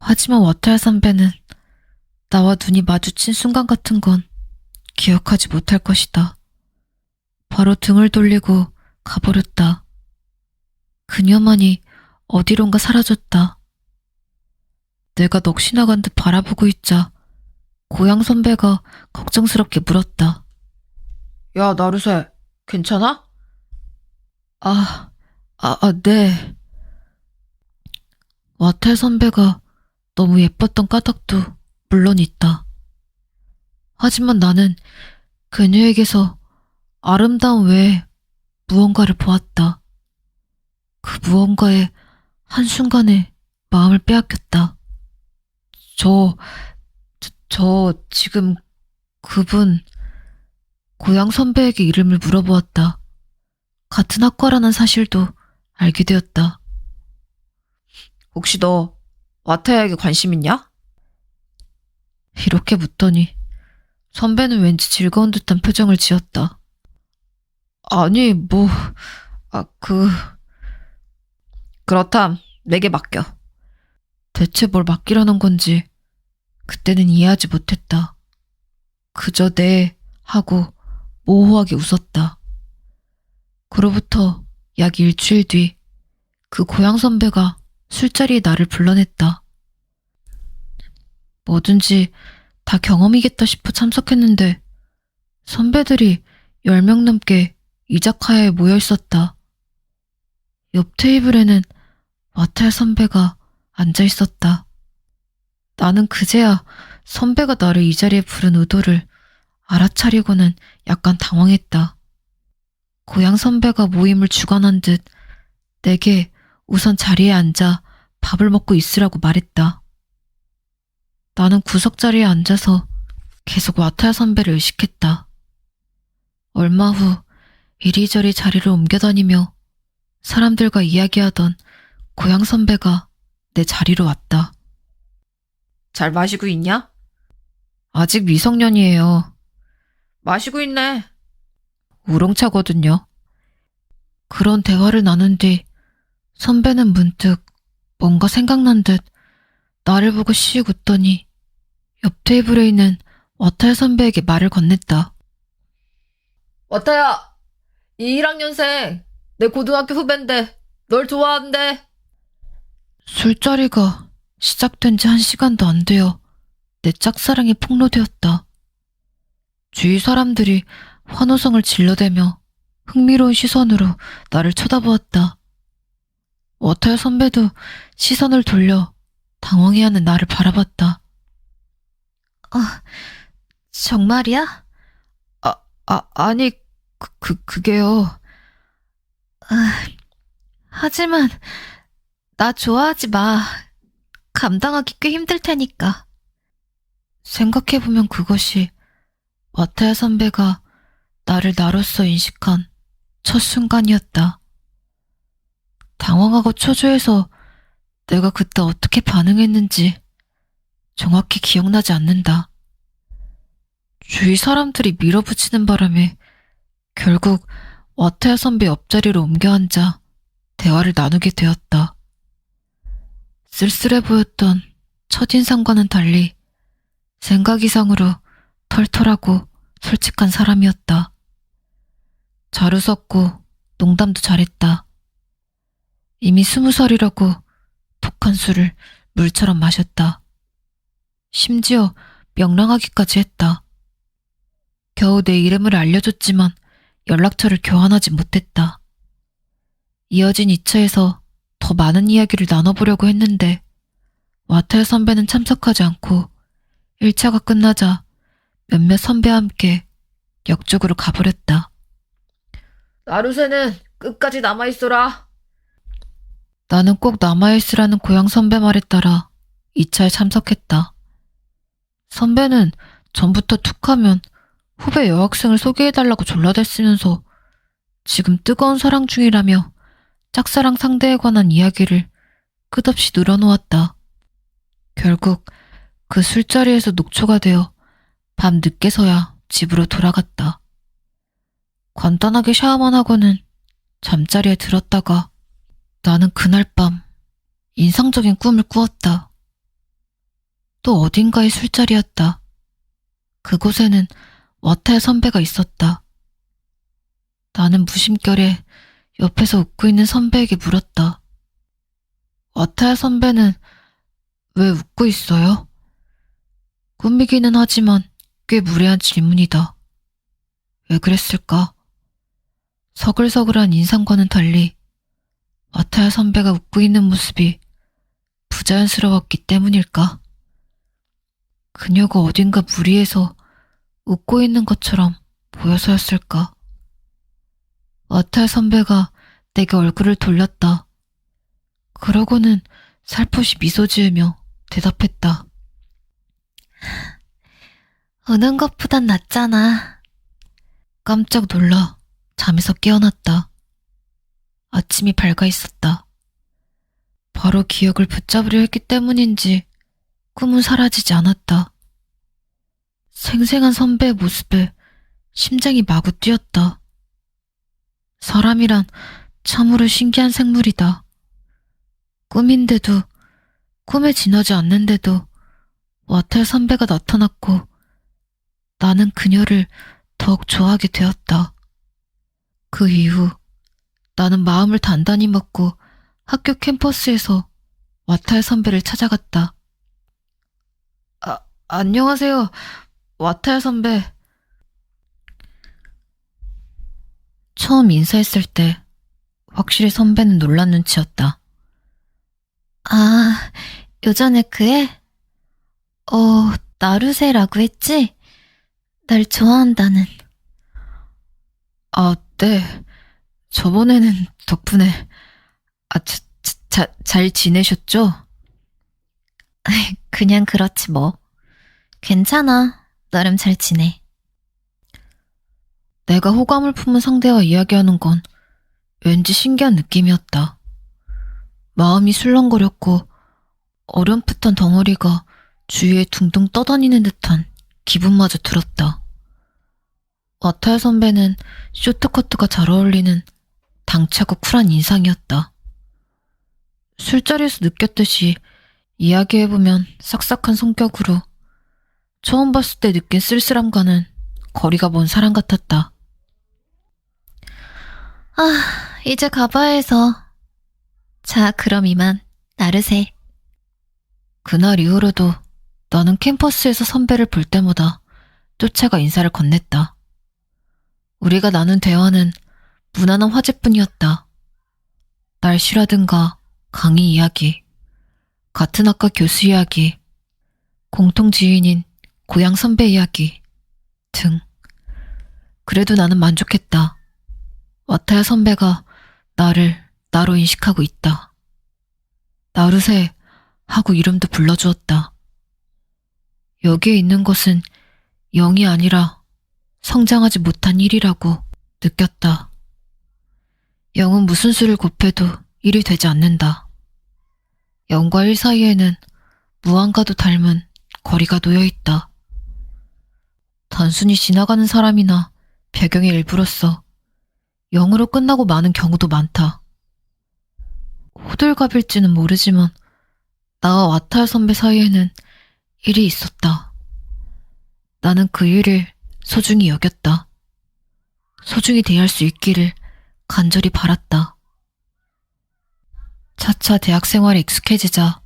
하지만 와타야 선배는 나와 눈이 마주친 순간 같은 건 기억하지 못할 것이다. 바로 등을 돌리고 가버렸다. 그녀만이 어디론가 사라졌다. 내가 넋이 나간 듯 바라보고 있자 고향 선배가 걱정스럽게 물었다. 야, 나루세, 괜찮아? 네. 와타야 선배가 너무 예뻤던 까닭도 물론 있다. 하지만 나는 그녀에게서 아름다움 외에 무언가를 보았다. 그 무언가에 한순간에 마음을 빼앗겼다. 저 지금 그분 고향 선배에게 이름을 물어보았다. 같은 학과라는 사실도 알게 되었다. 혹시 너 와타야에게 관심 있냐? 이렇게 묻더니 선배는 왠지 즐거운 듯한 표정을 지었다. 아니, 그렇담 내게 맡겨. 대체 뭘 맡기라는 건지 그때는 이해하지 못했다. 그저 네 하고 모호하게 웃었다. 그로부터 약 일주일 뒤 그 고향 선배가 술자리에 나를 불러냈다. 뭐든지 다 경험이겠다 싶어 참석했는데 선배들이 10명 넘게 이자카야에 모여 있었다. 옆 테이블에는 와타야 선배가 앉아 있었다. 나는 그제야 선배가 나를 이 자리에 부른 의도를 알아차리고는 약간 당황했다. 고향 선배가 모임을 주관한 듯 내게 우선 자리에 앉아 밥을 먹고 있으라고 말했다. 나는 구석자리에 앉아서 계속 와타야 선배를 의식했다. 얼마 후 이리저리 자리를 옮겨다니며 사람들과 이야기하던 고향 선배가 내 자리로 왔다. 잘 마시고 있냐? 아직 미성년이에요. 마시고 있네. 우롱차거든요. 그런 대화를 나눈 뒤 선배는 문득 뭔가 생각난 듯 나를 보고 씩 웃더니 옆 테이블에 있는 와타야 선배에게 말을 건넸다. 와타야, 이 1학년생 내 고등학교 후배인데 널 좋아한대. 술자리가 시작된 지 1시간도 안 되어 내 짝사랑이 폭로되었다. 주위 사람들이 환호성을 질러대며 흥미로운 시선으로 나를 쳐다보았다. 워터야 선배도 시선을 돌려 당황해하는 나를 바라봤다. 정말이야? 아니, 그게요. 하지만 나 좋아하지 마. 감당하기 꽤 힘들 테니까. 생각해보면 그것이 와타야 선배가 나를 나로서 인식한 첫 순간이었다. 당황하고 초조해서 내가 그때 어떻게 반응했는지 정확히 기억나지 않는다. 주위 사람들이 밀어붙이는 바람에 결국 와타야 선배 옆자리로 옮겨 앉아 대화를 나누게 되었다. 쓸쓸해 보였던 첫인상과는 달리 생각 이상으로 털털하고 솔직한 사람이었다. 잘 웃었고 농담도 잘했다. 이미 20살이라고 독한 술을 물처럼 마셨다. 심지어 명랑하기까지 했다. 겨우 내 이름을 알려줬지만 연락처를 교환하지 못했다. 이어진 2차에서 더 많은 이야기를 나눠보려고 했는데 와타야 선배는 참석하지 않고 1차가 끝나자 몇몇 선배와 함께 역 쪽으로 가버렸다. 나루세는 끝까지 남아있어라. 나는 꼭 남아있으라는 고향 선배 말에 따라 2차에 참석했다. 선배는 전부터 툭하면 후배 여학생을 소개해달라고 졸라댔으면서 지금 뜨거운 사랑 중이라며 짝사랑 상대에 관한 이야기를 끝없이 늘어놓았다. 결국 그 술자리에서 녹초가 되어 밤 늦게서야 집으로 돌아갔다. 간단하게 샤워만 하고는 잠자리에 들었다가 나는 그날 밤 인상적인 꿈을 꾸었다. 또 어딘가의 술자리였다. 그곳에는 와타야 선배가 있었다. 나는 무심결에 옆에서 웃고 있는 선배에게 물었다. 와타야 선배는 왜 웃고 있어요? 꿈이기는 하지만 꽤 무례한 질문이다. 왜 그랬을까? 서글서글한 인상과는 달리 와타야 선배가 웃고 있는 모습이 부자연스러웠기 때문일까? 그녀가 어딘가 무리해서 웃고 있는 것처럼 보여서였을까? 와타야 선배가 내게 얼굴을 돌렸다. 그러고는 살포시 미소 지으며 대답했다. 우는 것보단 낫잖아. 깜짝 놀라 잠에서 깨어났다. 아침이 밝아 있었다. 바로 기억을 붙잡으려 했기 때문인지 꿈은 사라지지 않았다. 생생한 선배의 모습에 심장이 마구 뛰었다. 사람이란 참으로 신기한 생물이다. 꿈인데도, 꿈에 지나지 않는데도 와타야 선배가 나타났고 나는 그녀를 더욱 좋아하게 되었다. 그 이후 나는 마음을 단단히 먹고 학교 캠퍼스에서 와타야 선배를 찾아갔다. 안녕하세요. 와타야 선배. 처음 인사했을 때 확실히 선배는 놀란 눈치였다. 아, 요전에 그 애? 나루세라고 했지? 날 좋아한다는. 네. 저번에는 덕분에 잘 지내셨죠? 그냥 그렇지 뭐. 괜찮아. 나름 잘 지내. 내가 호감을 품은 상대와 이야기하는 건 왠지 신기한 느낌이었다. 마음이 술렁거렸고 어렴풋한 덩어리가 주위에 둥둥 떠다니는 듯한 기분마저 들었다. 와타야 선배는 쇼트커트가 잘 어울리는 당차고 쿨한 인상이었다. 술자리에서 느꼈듯이 이야기해보면 싹싹한 성격으로 처음 봤을 때 느낀 쓸쓸함과는 거리가 먼 사람 같았다. 이제 가봐야 해서. 자, 그럼 이만 나르세. 그날 이후로도 나는 캠퍼스에서 선배를 볼 때마다 쫓아가 인사를 건넸다. 우리가 나눈 대화는 무난한 화제뿐이었다. 날씨라든가 강의 이야기, 같은 학과 교수 이야기, 공통 지인인 고향 선배 이야기 등. 그래도 나는 만족했다. 와타야 선배가 나를 나로 인식하고 있다. 나루세 하고 이름도 불러주었다. 여기에 있는 것은 0이 아니라 성장하지 못한 1이라고 느꼈다. 0은 무슨 수를 곱해도 1이 되지 않는다. 0과 1 사이에는 무한과도 닮은 거리가 놓여있다. 단순히 지나가는 사람이나 배경의 일부로서 0으로 끝나고 마는 경우도 많다. 호들갑일지는 모르지만 나와 와타야 선배 사이에는 1이 있었다. 나는 그 일을 소중히 여겼다. 소중히 대할 수 있기를 간절히 바랐다. 차차 대학 생활에 익숙해지자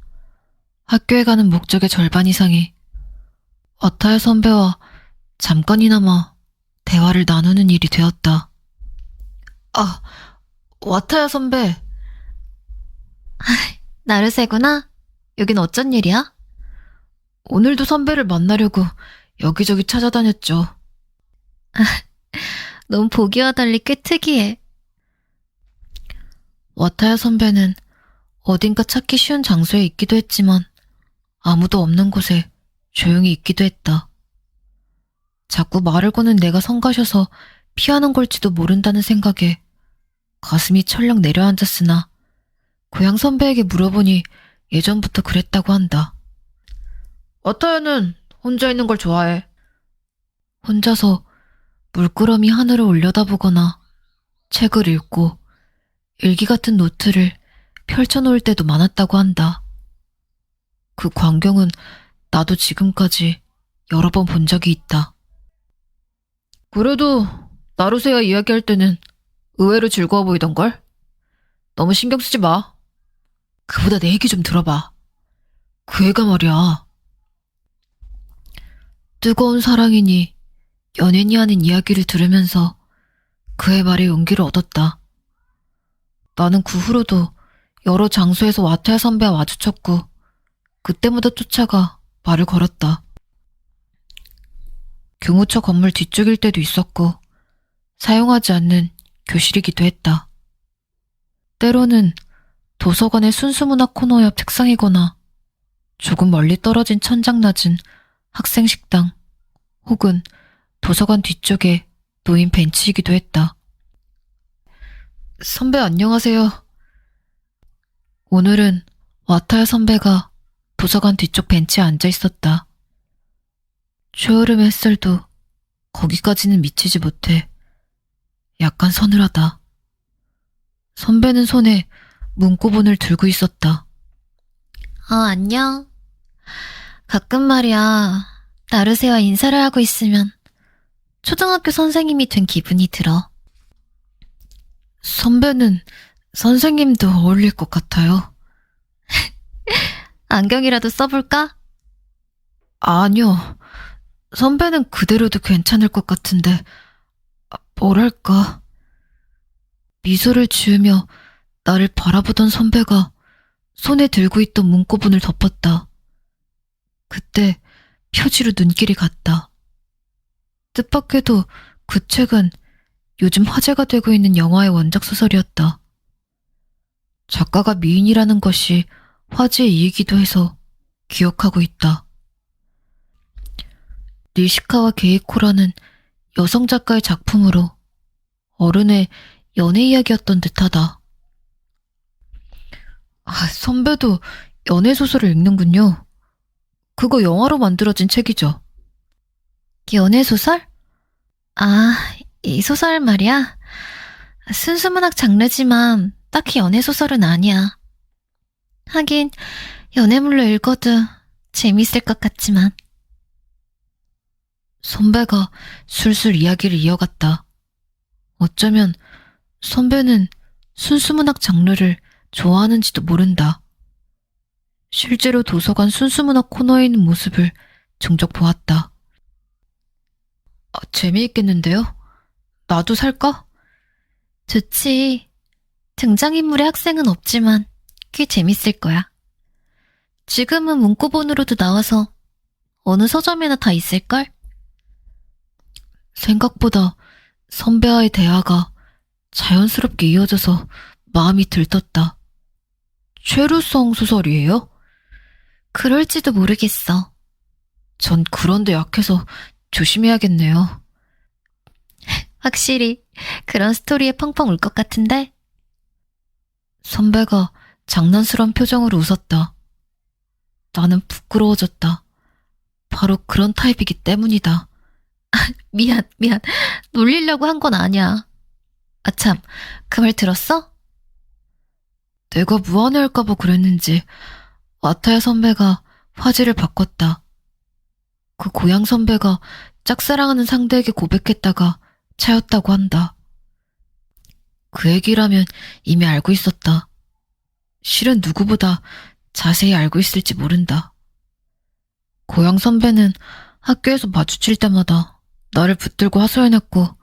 학교에 가는 목적의 절반 이상이 와타야 선배와 잠깐이나마 대화를 나누는 일이 되었다. 아, 와타야 선배. 나르세구나? 여긴 어쩐 일이야? 오늘도 선배를 만나려고 여기저기 찾아다녔죠. 넌 보기와 달리 꽤 특이해. 와타야 선배는 어딘가 찾기 쉬운 장소에 있기도 했지만 아무도 없는 곳에 조용히 있기도 했다. 자꾸 말을 거는 내가 성가셔서 피하는 걸지도 모른다는 생각에 가슴이 철렁 내려앉았으나 고향 선배에게 물어보니 예전부터 그랬다고 한다. 와타야는 혼자 있는 걸 좋아해. 혼자서 물끄러미 하늘을 올려다보거나 책을 읽고 일기 같은 노트를 펼쳐놓을 때도 많았다고 한다. 그 광경은 나도 지금까지 여러 번 본 적이 있다. 그래도 나루세와 이야기할 때는 의외로 즐거워 보이던걸? 너무 신경 쓰지 마. 그보다 내 얘기 좀 들어봐. 그 애가 말이야. 뜨거운 사랑이니 연애니 하는 이야기를 들으면서 그의 말에 용기를 얻었다. 나는 그 후로도 여러 장소에서 와타야 선배와 마주쳤고 그때마다 쫓아가 말을 걸었다. 교무처 건물 뒤쪽일 때도 있었고 사용하지 않는 교실이기도 했다. 때로는 도서관의 순수문학 코너 옆 책상이거나 조금 멀리 떨어진 천장 낮은 학생식당 혹은 도서관 뒤쪽에 놓인 벤치이기도 했다. 선배 안녕하세요. 오늘은 와타야 선배가 도서관 뒤쪽 벤치에 앉아 있었다. 초여름 햇살도 거기까지는 미치지 못해 약간 서늘하다. 선배는 손에 문고본을 들고 있었다. 안녕. 가끔 말이야, 나르세와 인사를 하고 있으면 초등학교 선생님이 된 기분이 들어. 선배는 선생님도 어울릴 것 같아요. 안경이라도 써볼까? 아니요. 선배는 그대로도 괜찮을 것 같은데 뭐랄까. 미소를 지으며 나를 바라보던 선배가 손에 들고 있던 문고본을 덮었다. 그때 표지로 눈길이 갔다. 뜻밖에도 그 책은 요즘 화제가 되고 있는 영화의 원작 소설이었다. 작가가 미인이라는 것이 화제의 이유이기도 해서 기억하고 있다. 니시카와 게이코라는 여성 작가의 작품으로 어른의 연애 이야기였던 듯하다. 선배도 연애 소설을 읽는군요. 그거 영화로 만들어진 책이죠. 연애소설? 이 소설 말이야. 순수문학 장르지만 딱히 연애소설은 아니야. 하긴 연애물로 읽어도 재밌을 것 같지만. 선배가 술술 이야기를 이어갔다. 어쩌면 선배는 순수문학 장르를 좋아하는지도 모른다. 실제로 도서관 순수문학 코너에 있는 모습을 종종 보았다. 재미있겠는데요? 나도 살까? 좋지. 등장인물의 학생은 없지만 꽤 재밌을 거야. 지금은 문구본으로도 나와서 어느 서점에나 다 있을걸? 생각보다 선배와의 대화가 자연스럽게 이어져서 마음이 들떴다. 최루성 소설이에요? 그럴지도 모르겠어. 전 그런데 약해서 조심해야겠네요. 확실히 그런 스토리에 펑펑 울 것 같은데? 선배가 장난스러운 표정으로 웃었다. 나는 부끄러워졌다. 바로 그런 타입이기 때문이다. 미안. 놀리려고 한 건 아니야. 아참, 그 말 들었어? 내가 무안해할까봐 그랬는지 와타야 선배가 화제를 바꿨다. 그 고향 선배가 짝사랑하는 상대에게 고백했다가 차였다고 한다. 그 얘기라면 이미 알고 있었다. 실은 누구보다 자세히 알고 있을지 모른다. 고향 선배는 학교에서 마주칠 때마다 나를 붙들고 하소연했고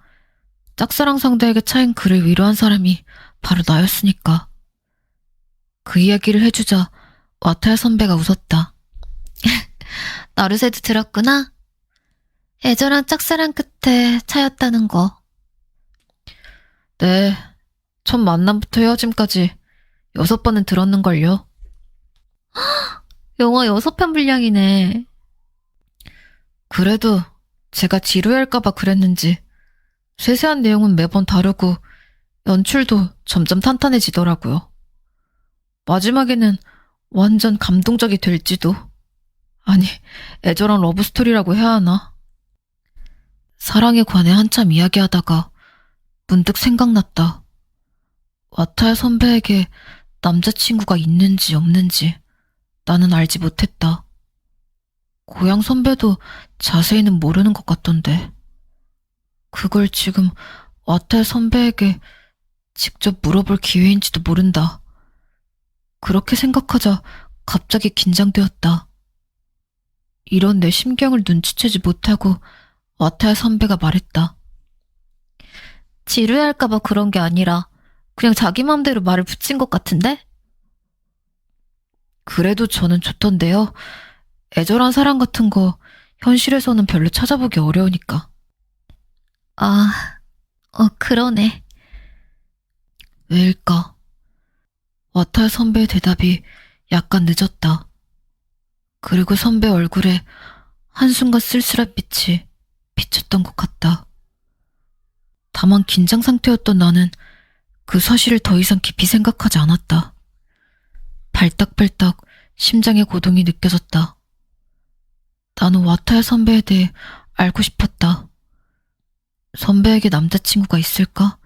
짝사랑 상대에게 차인 그를 위로한 사람이 바로 나였으니까. 그 이야기를 해주자 와타야 선배가 웃었다. 나루세도 들었구나? 애절한 짝사랑 끝에 차였다는 거. 네, 첫 만남부터 헤어짐까지 6번은 들었는걸요. 영화 6편 분량이네. 그래도 제가 지루할까봐 그랬는지 세세한 내용은 매번 다르고 연출도 점점 탄탄해지더라고요. 마지막에는 완전 감동적이 될지도. 아니, 애절한 러브스토리라고 해야 하나? 사랑에 관해 한참 이야기하다가 문득 생각났다. 와타야 선배에게 남자친구가 있는지 없는지 나는 알지 못했다. 고향 선배도 자세히는 모르는 것 같던데. 그걸 지금 와타야 선배에게 직접 물어볼 기회인지도 모른다. 그렇게 생각하자 갑자기 긴장되었다. 이런 내 심경을 눈치채지 못하고 와타야 선배가 말했다. 지루해할까봐 그런 게 아니라 그냥 자기 맘대로 말을 붙인 것 같은데? 그래도 저는 좋던데요. 애절한 사랑 같은 거 현실에서는 별로 찾아보기 어려우니까. 그러네. 왜일까? 와타야 선배의 대답이 약간 늦었다. 그리고 선배 얼굴에 한순간 쓸쓸한 빛이 비쳤던 것 같다. 다만 긴장 상태였던 나는 그 사실을 더 이상 깊이 생각하지 않았다. 발딱발딱 심장의 고동이 느껴졌다. 나는 와타야 선배에 대해 알고 싶었다. 선배에게 남자친구가 있을까?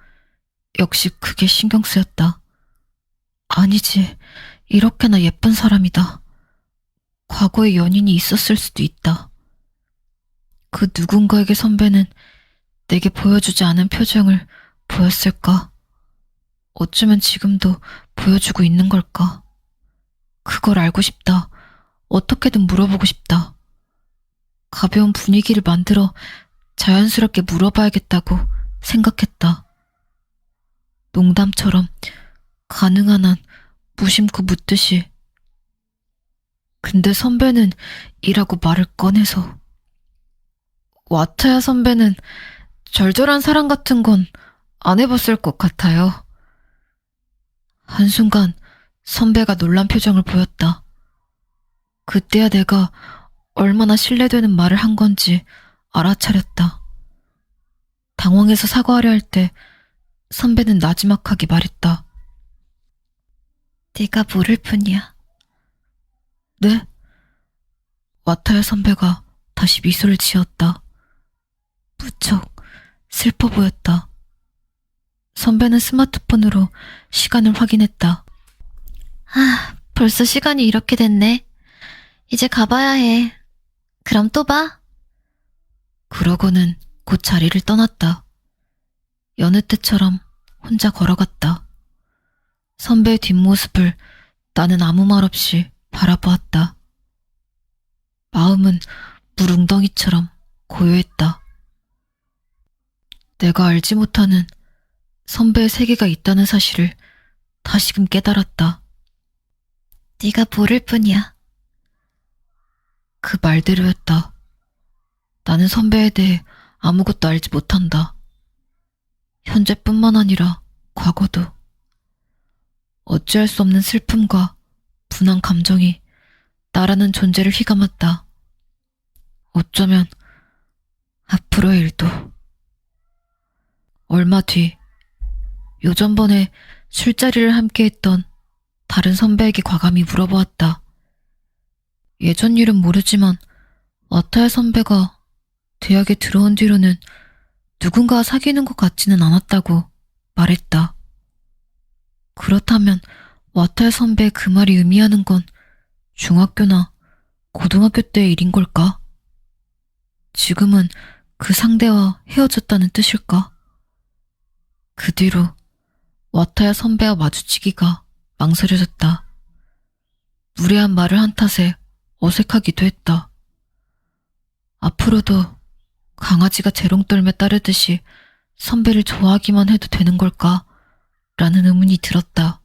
역시 그게 신경 쓰였다. 아니지, 이렇게나 예쁜 사람이다. 과거에 연인이 있었을 수도 있다. 그 누군가에게 선배는 내게 보여주지 않은 표정을 보였을까? 어쩌면 지금도 보여주고 있는 걸까? 그걸 알고 싶다. 어떻게든 물어보고 싶다. 가벼운 분위기를 만들어 자연스럽게 물어봐야겠다고 생각했다. 농담처럼 가능한 한 무심코 묻듯이. 근데 선배는 이라고 말을 꺼내서. 와타야 선배는 절절한 사랑 같은 건 안 해봤을 것 같아요. 한순간 선배가 놀란 표정을 보였다. 그때야 내가 얼마나 신뢰되는 말을 한 건지 알아차렸다. 당황해서 사과하려 할 때 선배는 나지막하게 말했다. 네가 모를 뿐이야. 네? 와타야 선배가 다시 미소를 지었다. 무척 슬퍼 보였다. 선배는 스마트폰으로 시간을 확인했다. 벌써 시간이 이렇게 됐네. 이제 가봐야 해. 그럼 또 봐. 그러고는 곧 자리를 떠났다. 여느 때처럼 혼자 걸어갔다. 선배의 뒷모습을 나는 아무 말 없이 바라보았다. 마음은 물웅덩이처럼 고요했다. 내가 알지 못하는 선배의 세계가 있다는 사실을 다시금 깨달았다. 네가 모를 뿐이야. 그 말대로였다. 나는 선배에 대해 아무것도 알지 못한다. 현재뿐만 아니라 과거도. 어찌할 수 없는 슬픔과 분한 감정이 나라는 존재를 휘감았다. 어쩌면 앞으로의 일도. 얼마 뒤 요전번에 술자리를 함께했던 다른 선배에게 과감히 물어보았다. 예전 일은 모르지만 와타야 선배가 대학에 들어온 뒤로는 누군가와 사귀는 것 같지는 않았다고 말했다. 그렇다면 와타야 선배의 그 말이 의미하는 건 중학교나 고등학교 때의 일인 걸까? 지금은 그 상대와 헤어졌다는 뜻일까? 그 뒤로 와타야 선배와 마주치기가 망설여졌다. 무례한 말을 한 탓에 어색하기도 했다. 앞으로도 강아지가 재롱떨며 따르듯이 선배를 좋아하기만 해도 되는 걸까? 라는 의문이 들었다.